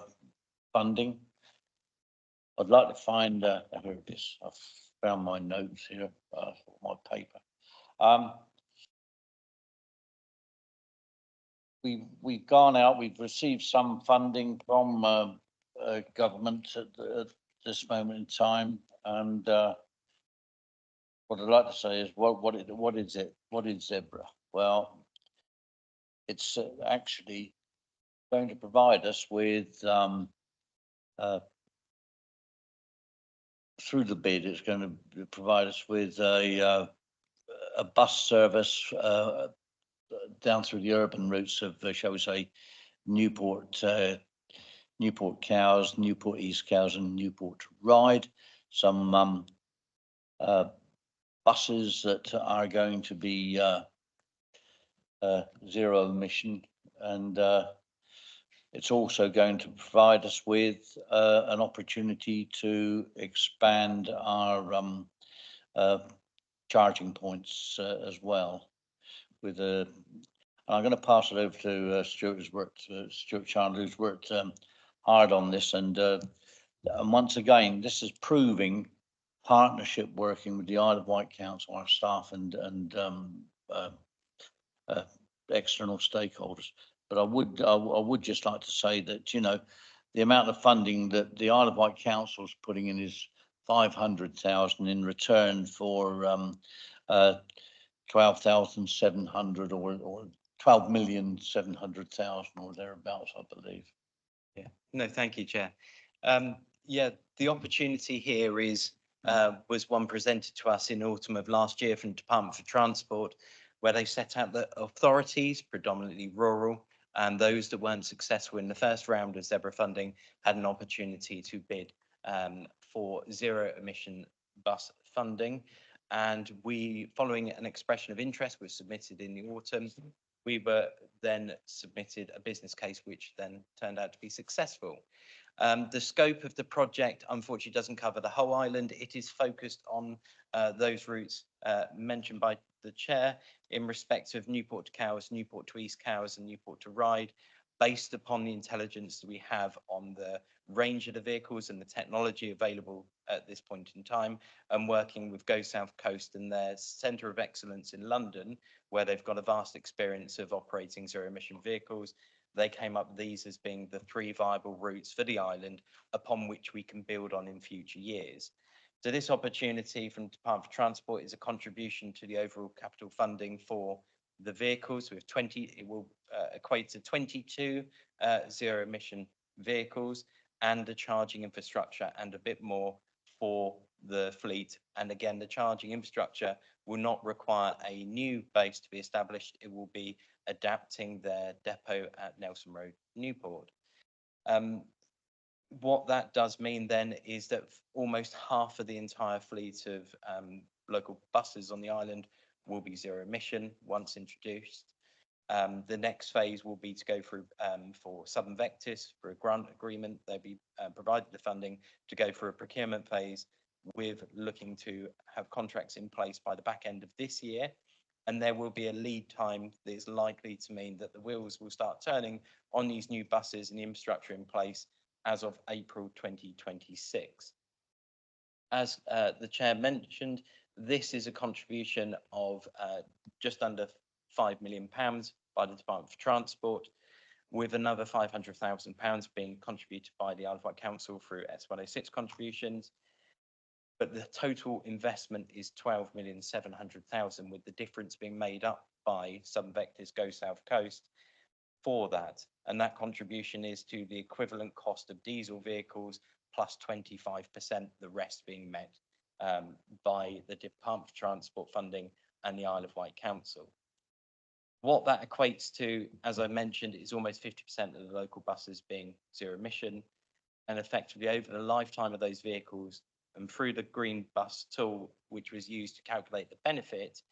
funding. I'd like to find, here it is. I've found my notes here, my paper. We've gone out, we've received some funding from government at this moment in time, and what I'd like to say is what is it? What is Zebra? Well, it's actually going to provide us with through the bid, it's going to provide us with a bus service down through the urban routes of, shall we say, Newport Cows, Newport East Cows, and Newport Ryde. Some buses that are going to be zero emission, and it's also going to provide us with an opportunity to expand our charging points as well. With I'm going to pass it over to Stuart Chandler, who's worked hard on this, and once again, this is proving partnership working with the Isle of Wight Council, our staff, and external stakeholders. But I would just like to say that, you know, the amount of funding that the Isle of Wight Council is putting in is 500,000 in return for 12,700 or 12,700,000 or thereabouts, I believe. Yeah, no, thank you, Chair. Yeah, the opportunity here was one presented to us in autumn of last year from the Department for Transport, where they set out that authorities, predominantly rural, and those that weren't successful in the first round of Zebra funding had an opportunity to bid for zero emission bus funding. And we, following an expression of interest, was submitted in the autumn. We were then submitted a business case, which then turned out to be successful. The scope of the project, unfortunately, doesn't cover the whole island. It is focused on those routes mentioned by the Chair in respect of Newport to Cowes, Newport to East Cowes, and Newport to Ryde. based upon the intelligence that we have on the range of the vehicles and the technology available at this point in time, and working with Go South Coast and their Centre of Excellence in London, where they've got a vast experience of operating zero emission vehicles, they came up with these as being the 3 viable routes for the island upon which we can build on in future years. So this opportunity from Department for Transport is a contribution to the overall capital funding for the vehicles. With 20, it will equate to 22 zero emission vehicles and the charging infrastructure and a bit more for the fleet. And again, the charging infrastructure will not require a new base to be established. It will be adapting their depot at Nelson Road, Newport. What that does mean then is that almost half of the entire fleet of local buses on the island will be zero emission once introduced. The next phase will be to go through for Southern Vectis for a grant agreement. They'll be provided the funding to go for a procurement phase with looking to have contracts in place by the back end of this year. And there will be a lead time that is likely to mean that the wheels will start turning on these new buses and the infrastructure in place as of April 2026. As the chair mentioned, this is a contribution of just under £5 million by the Department for Transport, with another £500,000 being contributed by the Isle of Wight Council through S106 contributions. But the total investment is 12,700,000, with the difference being made up by Southern Vectis Go South Coast for that. And that contribution is to the equivalent cost of diesel vehicles plus 25%, the rest being met by the Department for Transport funding and the Isle of Wight Council. What that equates to, as I mentioned, is almost 50% of the local buses being zero emission, and effectively over the lifetime of those vehicles and through the green bus tool, which was used to calculate the benefit,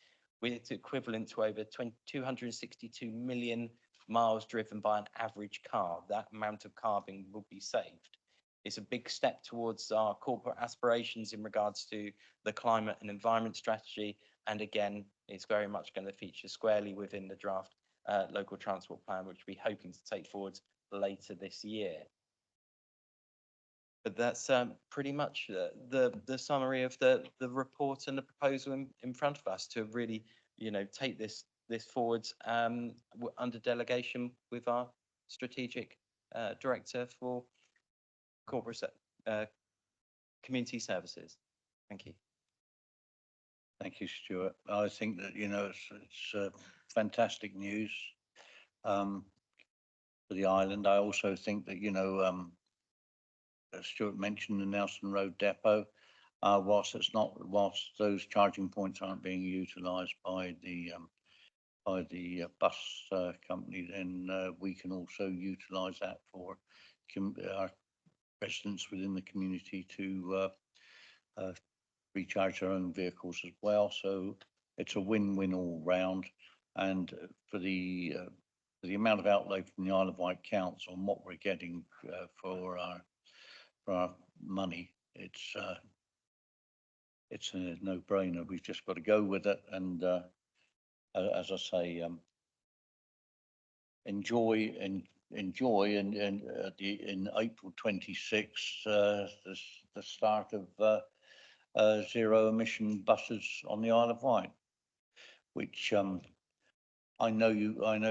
it's equivalent to over 262 million miles driven by an average car. That amount of carbon will be saved. It's a big step towards our corporate aspirations in regards to the climate and environment strategy. And again, it's very much going to feature squarely within the draft local transport plan, which we're hoping to take forward later this year. But that's pretty much the summary of the report and the proposal in front of us to really, take this forward under delegation with our strategic director for corporate community services. Thank you. Thank you, Stuart. I think that, it's fantastic news for the island. I also think that, as Stuart mentioned, the Nelson Road depot, whilst those charging points aren't being utilised by the bus company, then we can also utilise that for our residents within the community to recharge their own vehicles as well. So it's a win-win all round. And for the amount of outlay from the Isle of Wight Council and what we're getting for our money, it's a no-brainer. We've just got to go with it. And as I say, enjoy in April 26, the start of zero emission buses on the Isle of Wight, which I know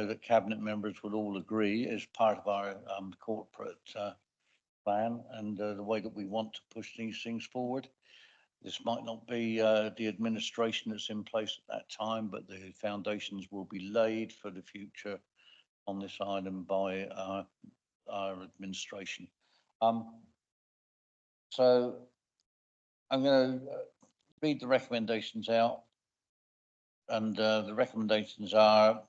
that cabinet members will all agree is part of our corporate plan and the way that we want to push these things forward. This might not be the administration that's in place at that time, but the foundations will be laid for the future on this island by our administration. So I'm going to read the recommendations out, and the recommendations are: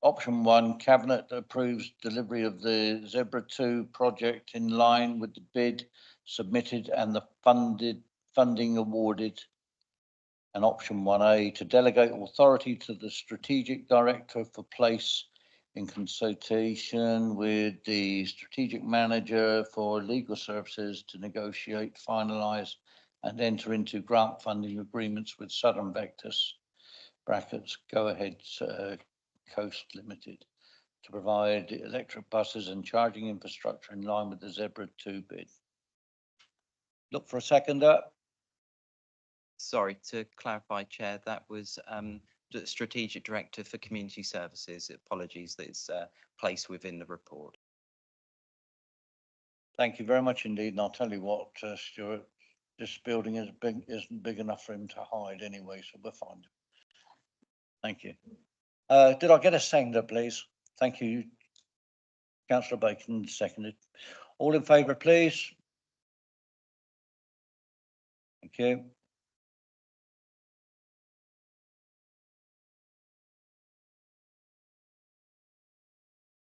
option 1, Cabinet approves delivery of the Zebra 2 project in line with the bid submitted and the funding awarded. And option 1A, to delegate authority to the strategic director for place in consultation with the strategic manager for legal services to negotiate, finalise and enter into grant funding agreements with Southern Vectis (Go Ahead Coast Limited) to provide electric buses and charging infrastructure in line with the Zebra 2 bid. Look for a seconder. Sorry, to clarify, Chair, that was the Strategic Director for Community Services. Apologies that it's placed within the report. Thank you very much indeed. And I'll tell you what, Stuart, this building isn't big enough for him to hide anyway, so we'll find him. Thank you. Did I get a seconder, please? Thank you. Councillor Bacon seconded. All in favour, please? Thank you.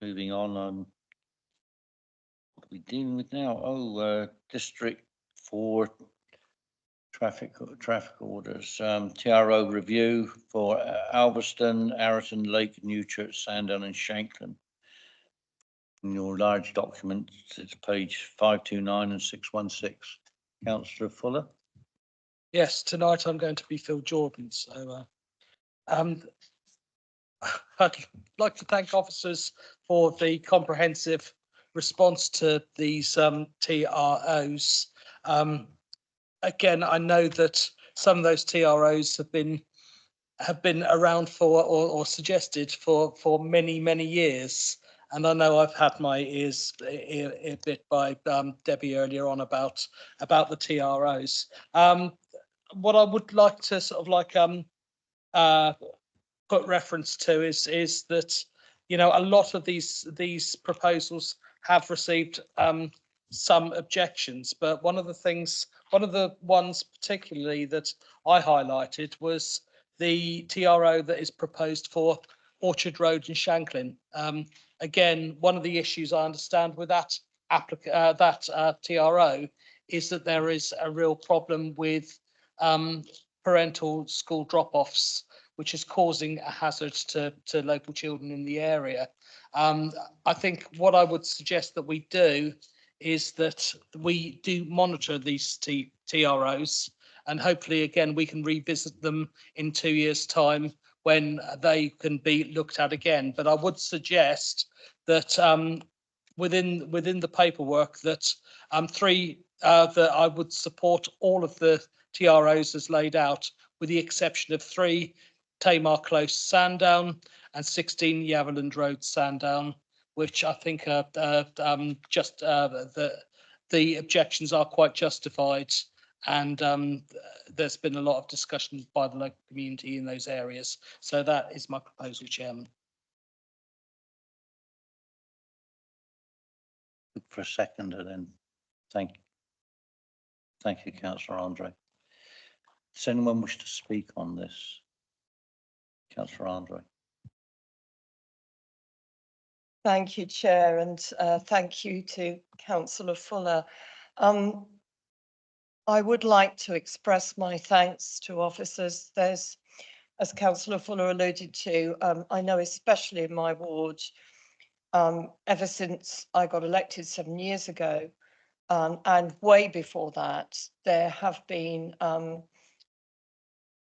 Moving on, what are we dealing with now? Oh, District 4 traffic orders. TRO review for Alveston, Arraton, Lake, Newchurch, Sandown and Shanklin. In your large document, it's page 529 and 616. Councillor Fuller. Yes, tonight I'm going to be Phil Jordan, so I'd like to thank officers for the comprehensive response to these TROs. Again, I know that some of those TROs have been around for or suggested for many years. And I know I've had my ears a bit by Debbie earlier on about the TROs. What I would like to sort of like put reference to is that, you know, a lot of these proposals have received some objections, but one of the ones particularly that I highlighted was the TRO that is proposed for Orchard Road in Shanklin. Again, one of the issues I understand with that TRO is that there is a real problem with parental school drop-offs, which is causing a hazard to local children in the area. I think what I would suggest that we do is that we do monitor these TROs, and hopefully again we can revisit them in 2 years' time when they can be looked at again. But I would suggest that within the paperwork that that I would support all of the TROs as laid out, with the exception of 3 Tamar Close Sandown and 16 Yaverland Road Sandown, which I think are just the objections are quite justified, and there's been a lot of discussion by the local community in those areas. So that is my proposal, Chairman. Look for a seconder then. Thank you, Councillor Andre. Does anyone wish to speak on this? Councillor Andre. Thank you, Chair, and thank you to Councillor Fuller. I would like to express my thanks to officers. There's, as Councillor Fuller alluded to, I know especially in my ward, ever since I got elected 7 years ago, and way before that, there have been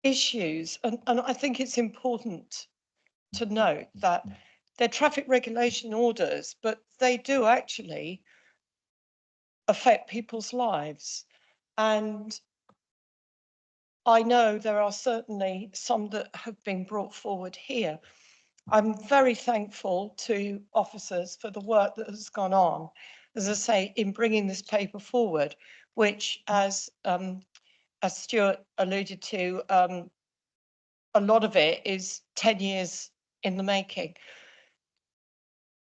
issues, and I think it's important to note that they're traffic regulation orders, but they do actually affect people's lives. And I know there are certainly some that have been brought forward here. I'm very thankful to officers for the work that has gone on, as I say, in bringing this paper forward, which, as Stuart alluded to, a lot of it is 10 years in the making.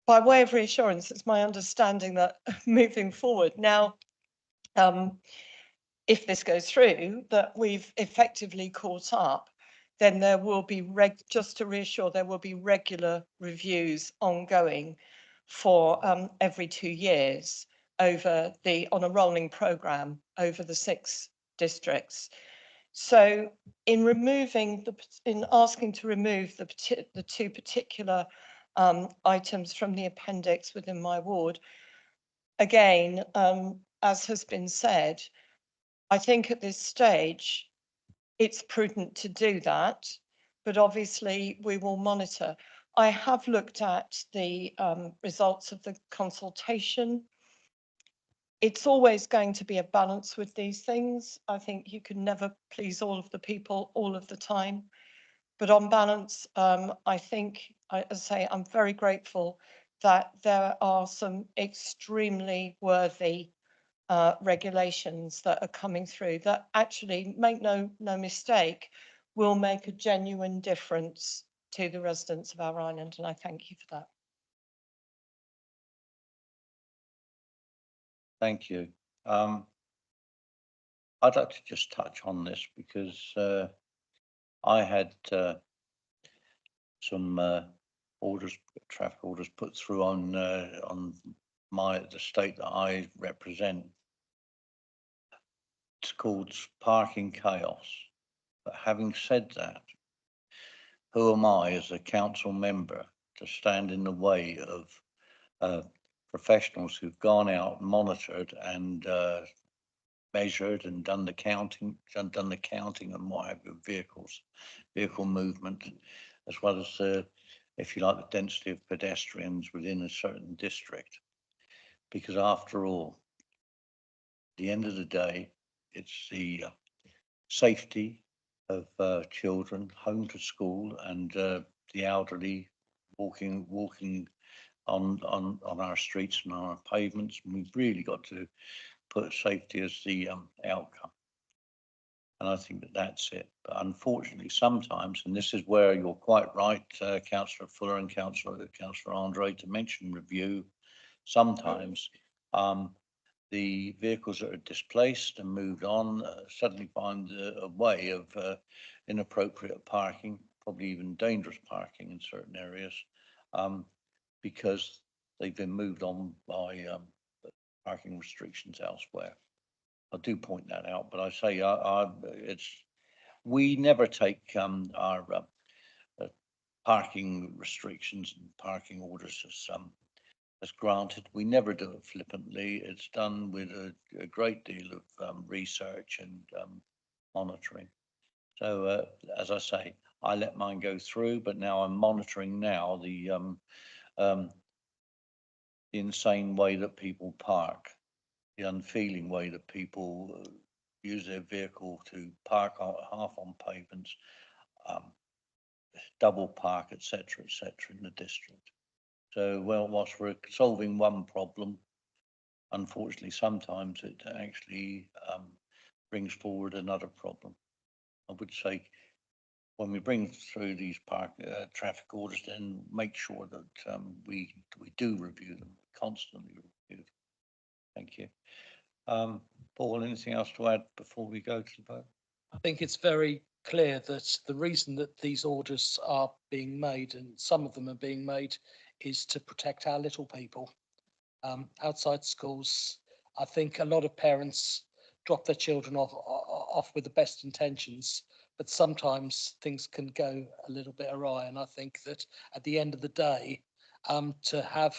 By way of reassurance, it's my understanding that moving forward now, if this goes through, that we've effectively caught up, then there will be, just to reassure, there will be regular reviews ongoing for every 2 years over on a rolling programme over the 6 districts. So in asking to remove the 2 particular items from the appendix within my ward, again, as has been said, I think at this stage it's prudent to do that, but obviously we will monitor. I have looked at the results of the consultation. It's always going to be a balance with these things. I think you can never please all of the people all of the time. But on balance, I think, as I say, I'm very grateful that there are some extremely worthy regulations that are coming through that actually, make no mistake, will make a genuine difference to the residents of our island, and I thank you for that. Thank you. I'd like to just touch on this because I had some orders, traffic orders put through on the state that I represent. It's called parking chaos. But having said that, who am I as a council member to stand in the way of professionals who've gone out, monitored and measured and done the counting and what have you, vehicle movement, as well as if you like, the density of pedestrians within a certain district. Because after all, at the end of the day, it's the safety of children home to school and the elderly walking on our streets and on our pavements. And we've really got to put safety as the outcome. And I think that that's it. But unfortunately, sometimes, and this is where you're quite right, Councillor Fuller and Councillor Andre, to mention review, sometimes the vehicles that are displaced and moved on suddenly find a way of inappropriate parking, probably even dangerous parking in certain areas, because they've been moved on by parking restrictions elsewhere. I do point that out, but I say we never take our parking restrictions and parking orders as granted. We never do it flippantly. It's done with a great deal of research and monitoring. So as I say, I let mine go through, but now I'm monitoring now the insane way that people park, the unfeeling way that people use their vehicle to park half on pavements, double park, etc., in the district. So, well, whilst we're solving one problem, unfortunately, sometimes it actually brings forward another problem. I would say when we bring through these traffic orders, then make sure that we do review them, constantly review them. Thank you. Paul, anything else to add before we go to the vote? I think it's very clear that the reason that these orders are being made, and some of them are being made, is to protect our little people outside schools. I think a lot of parents drop their children off with the best intentions, but sometimes things can go a little bit awry. And I think that at the end of the day, to have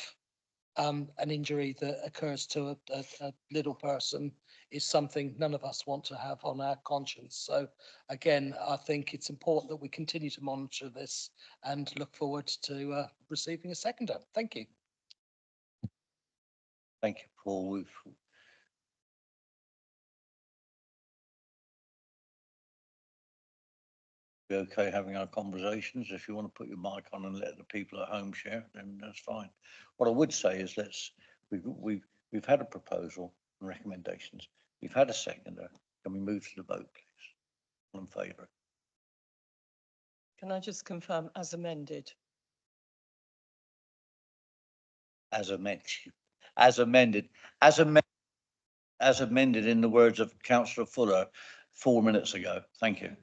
an injury that occurs to a little person is something none of us want to have on our conscience. So again, I think it's important that we continue to monitor this and look forward to receiving a seconder. Thank you. Thank you, Paul. Be okay having our conversations. If you want to put your mic on and let the people at home share, then that's fine. What I would say is we've had a proposal and recommendations. We've had a seconder. Can we move to the vote, please? All in favour? Can I just confirm as amended? As amended. As amended. As amended. As amended in the words of Councillor Fuller 4 minutes ago. Thank you.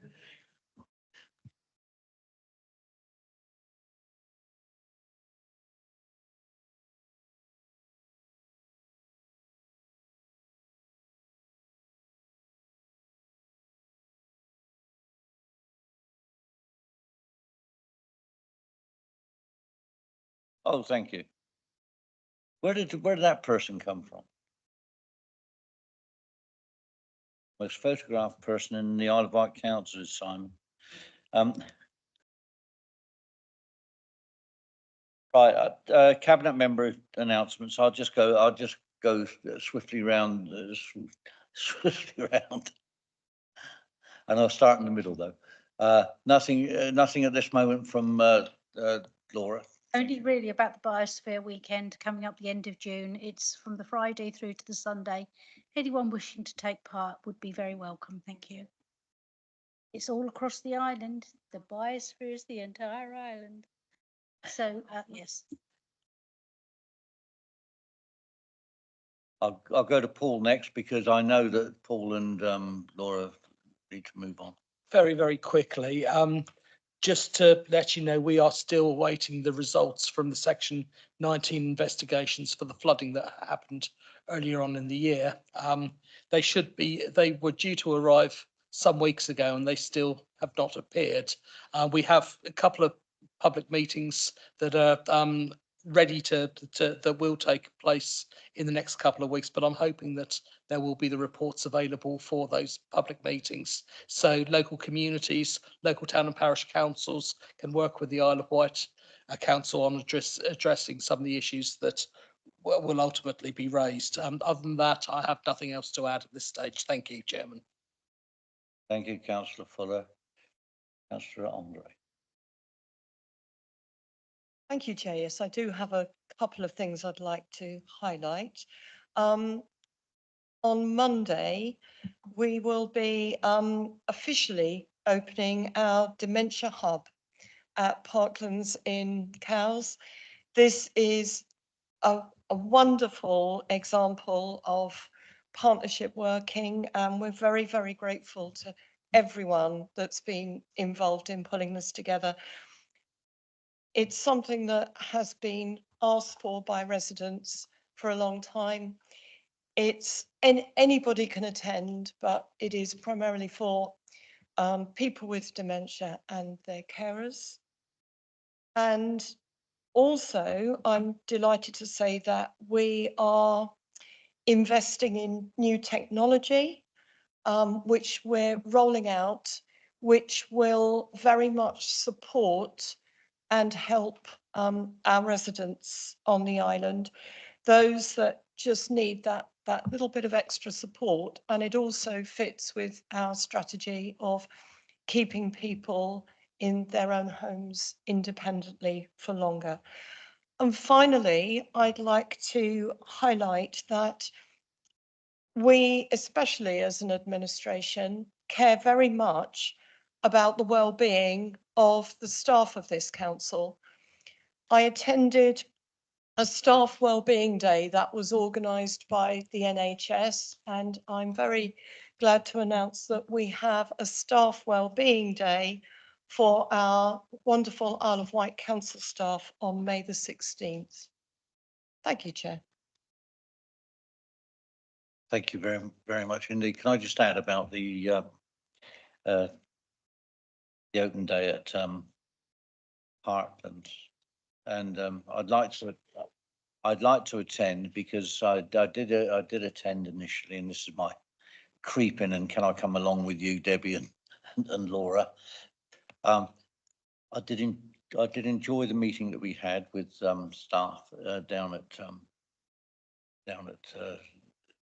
Oh, thank you. Where did that person come from? Most photographed person in the Isle of Wight Council is Simon. Right, cabinet member announcements. I'll just go swiftly round, swiftly round. And I'll start in the middle though. Nothing at this moment from Laura. Only really about the Biosphere weekend coming up the end of June. It's from the Friday through to the Sunday. Anyone wishing to take part would be very welcome. Thank you. It's all across the island. The Biosphere is the entire island. So, yes. I'll go to Paul next because I know that Paul and Laura need to move on. Very, very quickly, just to let you know, we are still awaiting the results from the Section 19 investigations for the flooding that happened earlier on in the year. They were due to arrive some weeks ago and they still have not appeared. We have a couple of public meetings that are ready that will take place in the next couple of weeks, but I'm hoping that there will be the reports available for those public meetings. So local communities, local town and parish councils can work with the Isle of Wight Council on addressing some of the issues that will ultimately be raised. Other than that, I have nothing else to add at this stage. Thank you, Chairman. Thank you, Councillor Fuller. Councillor Andre. Thank you, Chair. Yes, I do have a couple of things I'd like to highlight. On Monday, we will be officially opening our dementia hub at Parklands in Cowes. This is a wonderful example of partnership working, and we're very, very grateful to everyone that's been involved in pulling this together. It's something that has been asked for by residents for a long time. Anybody can attend, but it is primarily for people with dementia and their carers. And also, I'm delighted to say that we are investing in new technology, which we're rolling out, which will very much support and help our residents on the island, those that just need that little bit of extra support. And it also fits with our strategy of keeping people in their own homes independently for longer. And finally, I'd like to highlight that we, especially as an administration, care very much about the well-being of the staff of this council. I attended a staff wellbeing day that was organised by the NHS, and I'm very glad to announce that we have a staff wellbeing day for our wonderful Isle of Wight Council staff on May the 16th. Thank you, Chair. Thank you very, very much indeed. Can I just add about the open day at Parklands? And I'd like to attend because I did attend initially, and this is my creeping. And can I come along with you, Debbie and Laura? I did enjoy the meeting that we had with staff down at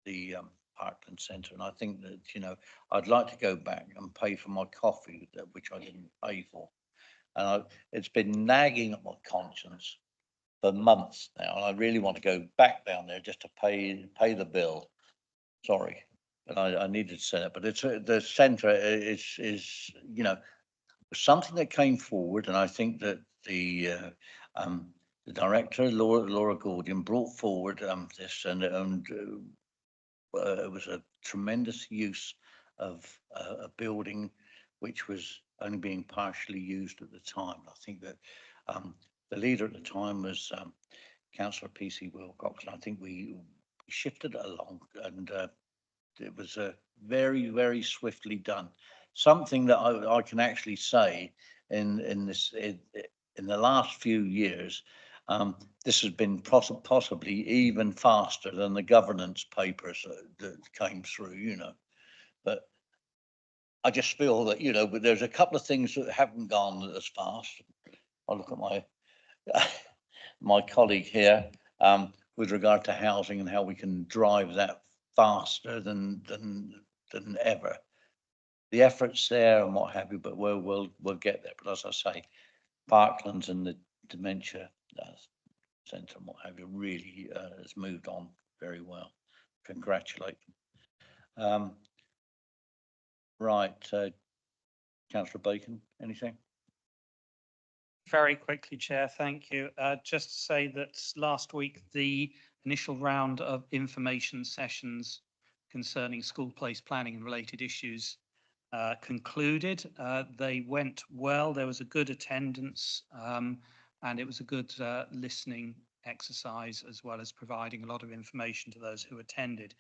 the Parkland Centre, and I think that I'd like to go back and pay for my coffee, which I didn't pay for, and it's been nagging at my conscience for months now, and I really want to go back down there just to pay the bill. Sorry, but I needed to say that. But it's the centre is something that came forward, and I think that the director Laura Gordian brought forward this, and it was a tremendous use of a building which was only being partially used at the time. I think that the leader at the time was Councillor PC Wilcox, and I think we shifted it along, and it was very, very swiftly done. Something that I can actually say in the last few years, this has been possibly even faster than the governance papers that came through, But I just feel that, but there's a couple of things that haven't gone as fast. I look at my my colleague here, with regard to housing and how we can drive that faster than ever. The effort's there and what have you, but we'll get there. But as I say, Parklands and the dementia centre and what have you really has moved on very well. Congratulate them. Right, Councillor Bacon, anything? Very quickly, Chair, thank you. Just to say that last week, the initial round of information sessions concerning school place planning and related issues concluded. They went well. There was a good attendance and it was a good listening exercise, as well as providing a lot of information to those who attended.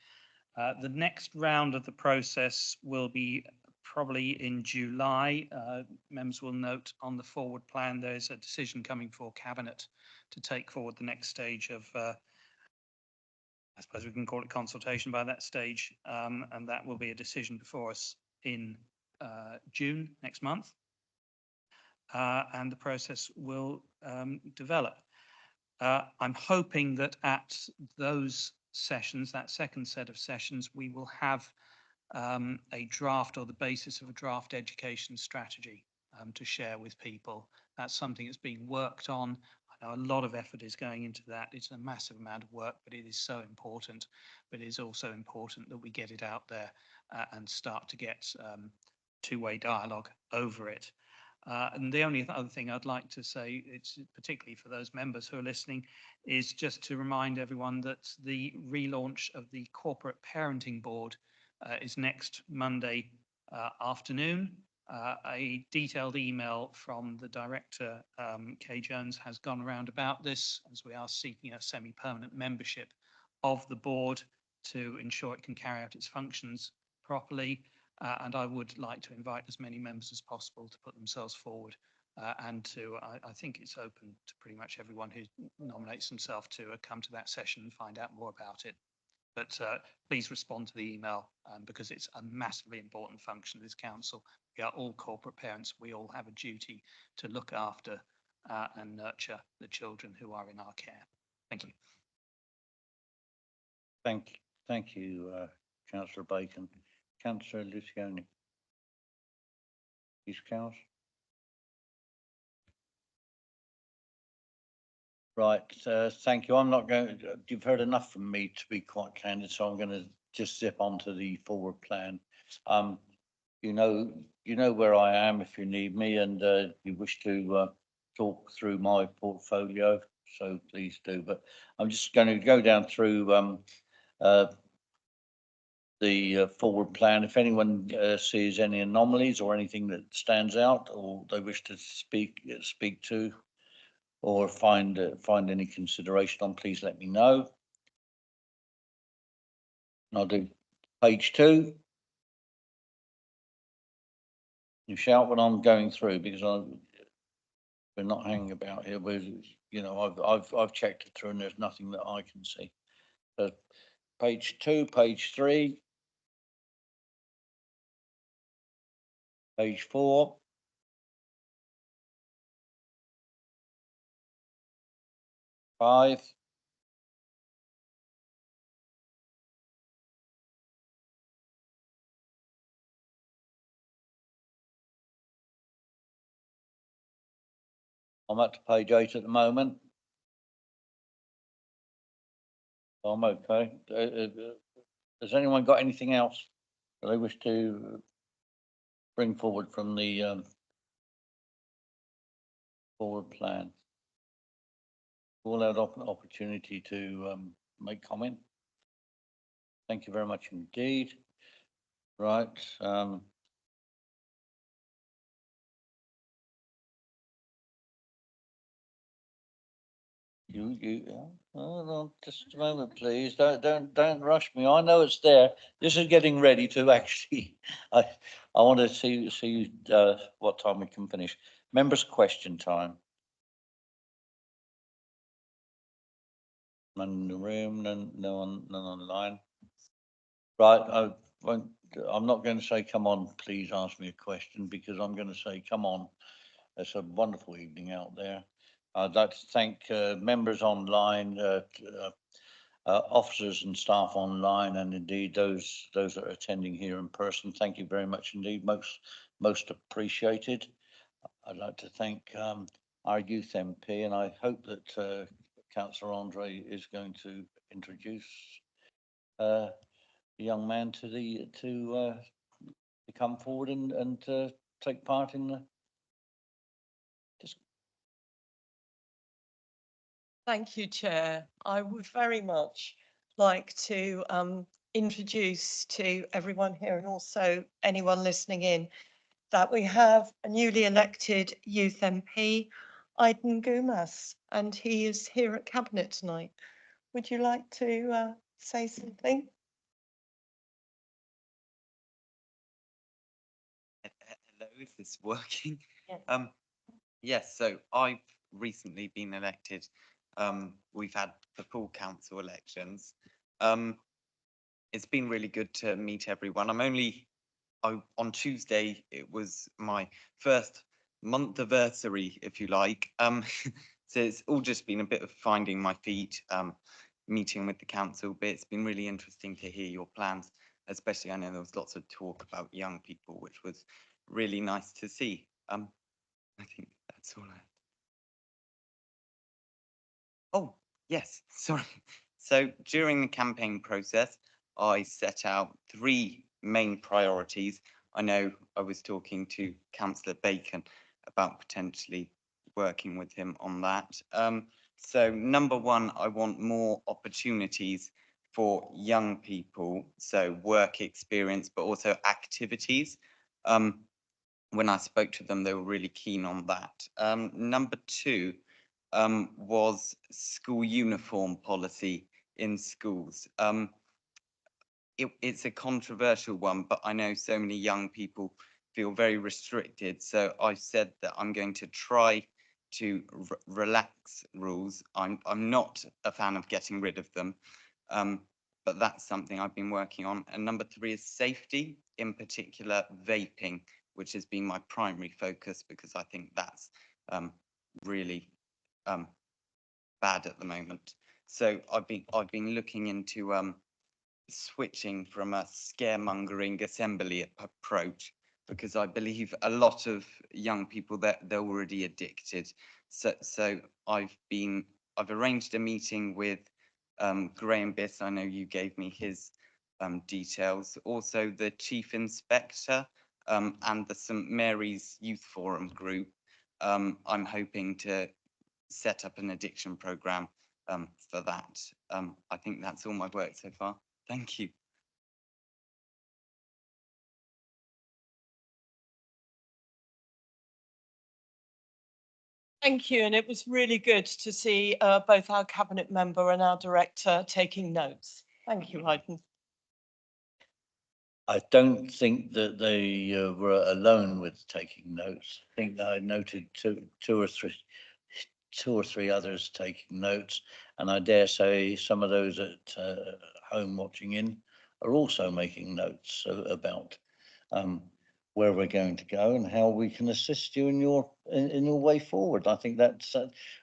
The next round of the process will be probably in July. Members will note on the forward plan, there's a decision coming for Cabinet to take forward the next stage of, I suppose we can call it consultation by that stage, and that will be a decision before us in June next month. And the process will develop. I'm hoping that at those sessions, that second set of sessions, we will have a draft or the basis of a draft education strategy to share with people. That's something that's being worked on. I know a lot of effort is going into that. It's a massive amount of work, but it is so important. But it is also important that we get it out there and start to get two-way dialogue over it. And the only other thing I'd like to say, it's particularly for those members who are listening, is just to remind everyone that the relaunch of the Corporate Parenting Board is next Monday afternoon. A detailed email from the director, Kay Jones, has gone around about this, as we are seeking a semi-permanent membership of the board to ensure it can carry out its functions properly. And I would like to invite as many members as possible to put themselves forward and to, I think it's open to pretty much everyone who nominates themselves to come to that session and find out more about it. But please respond to the email because it's a massively important function of this council. We are all corporate parents. We all have a duty to look after and nurture the children who are in our care. Thank you. Thank you, Councillor Bacon. Councillor Lucioni. East Cows. Right, thank you. I'm not going to, you've heard enough from me to be quite candid, so I'm going to just zip onto the forward plan. You know where I am if you need me, and you wish to talk through my portfolio, so please do. But I'm just going to go down through the forward plan. If anyone sees any anomalies or anything that stands out, or they wish to speak to, or find any consideration on, please let me know. And I'll do page 2. You shout when I'm going through, because we're not hanging about here. I've checked it through and there's nothing that I can see. So page 2, page 3. Page 4. Five. I'm up to page 8 at the moment. I'm okay. Has anyone got anything else that they wish to bring forward from the forward plan? All had opportunity to make comment. Thank you very much indeed. Right. Just a moment, please. Don't rush me. I know it's there. This is getting ready to actually. I want to see what time we can finish. Members' question time. None in the room. None online. Right. I'm not going to say, come on, please ask me a question, because I'm going to say, come on. It's a wonderful evening out there. I'd like to thank members online, officers and staff online, and indeed those that are attending here in person. Thank you very much indeed. Most appreciated. I'd like to thank our youth MP, and I hope that Councillor Andre is going to introduce the young man to come forward and take part in the. Thank you, Chair. I would very much like to introduce to everyone here and also anyone listening in that we have a newly elected youth MP, Aydin Gumas, and he is here at Cabinet tonight. Would you like to say something? Hello, is this working? Yes. Yes, so I've recently been elected. We've had the full council elections. It's been really good to meet everyone. On Tuesday, it was my first month anniversary, if you like. So it's all just been a bit of finding my feet, meeting with the council, but it's been really interesting to hear your plans, especially I know there was lots of talk about young people, which was really nice to see. I think that's all I. Oh, yes, sorry. So during the campaign process, I set out 3 main priorities. I know I was talking to Councillor Bacon about potentially working with him on that. So number 1, I want more opportunities for young people, so work experience, but also activities. When I spoke to them, they were really keen on that. Number 2 was school uniform policy in schools. It's a controversial one, but I know so many young people feel very restricted. So I said that I'm going to try to relax rules. I'm not a fan of getting rid of them, but that's something I've been working on. And number 3 is safety, in particular vaping, which has been my primary focus because I think that's really bad at the moment. So I've been looking into switching from a scaremongering assembly approach because I believe a lot of young people that they're already addicted. So I've arranged a meeting with Graham Biss. I know you gave me his details. Also the Chief Inspector and the St Mary's Youth Forum group. I'm hoping to set up an addiction program for that. I think that's all my work so far. Thank you. Thank you, and it was really good to see both our Cabinet member and our director taking notes. Thank you, Aydin. I don't think that they were alone with taking notes. I think that I noted two or three others taking notes, and I dare say some of those at home watching in are also making notes about where we're going to go and how we can assist you in your way forward. I think that's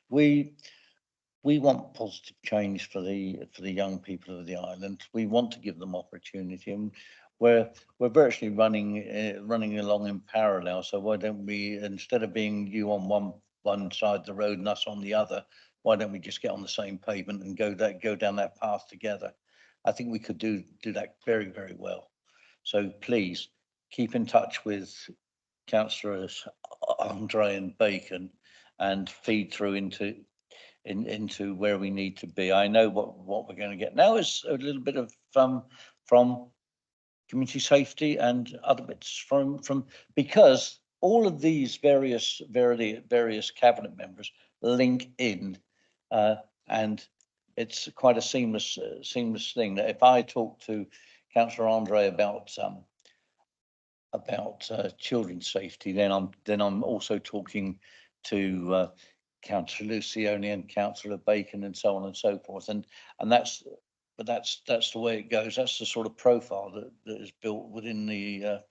we want positive change for the young people of the island. We want to give them opportunity, and we're virtually running along in parallel. So why don't we, instead of being you on one side of the road and us on the other, why don't we just get on the same pavement and go down that path together? I think we could do that very, very well. So please keep in touch with Councillors Andre and Bacon and feed through into where we need to be. I know what we're going to get now is a little bit of from community safety and other bits from because all of these various cabinet members link in, and it's quite a seamless thing. That if I talk to Councillor Andre about children's safety, then I'm also talking to Councillor Lucioni and Councillor Bacon and so on and so forth, and that's the way it goes. That's the sort of profile that is built within the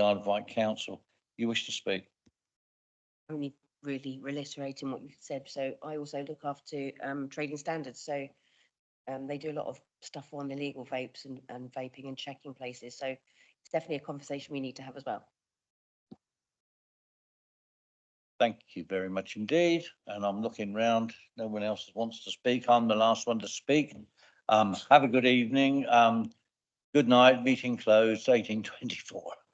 Isle of Wight Council. You wish to speak? Only really reiterating what you've said. So I also look after trading standards. So they do a lot of stuff on illegal vapes and vaping and checking places. So it's definitely a conversation we need to have as well. Thank you very much indeed. And I'm looking round. No one else wants to speak. I'm the last one to speak. Have a good evening. Good night. Meeting closed, 18:24.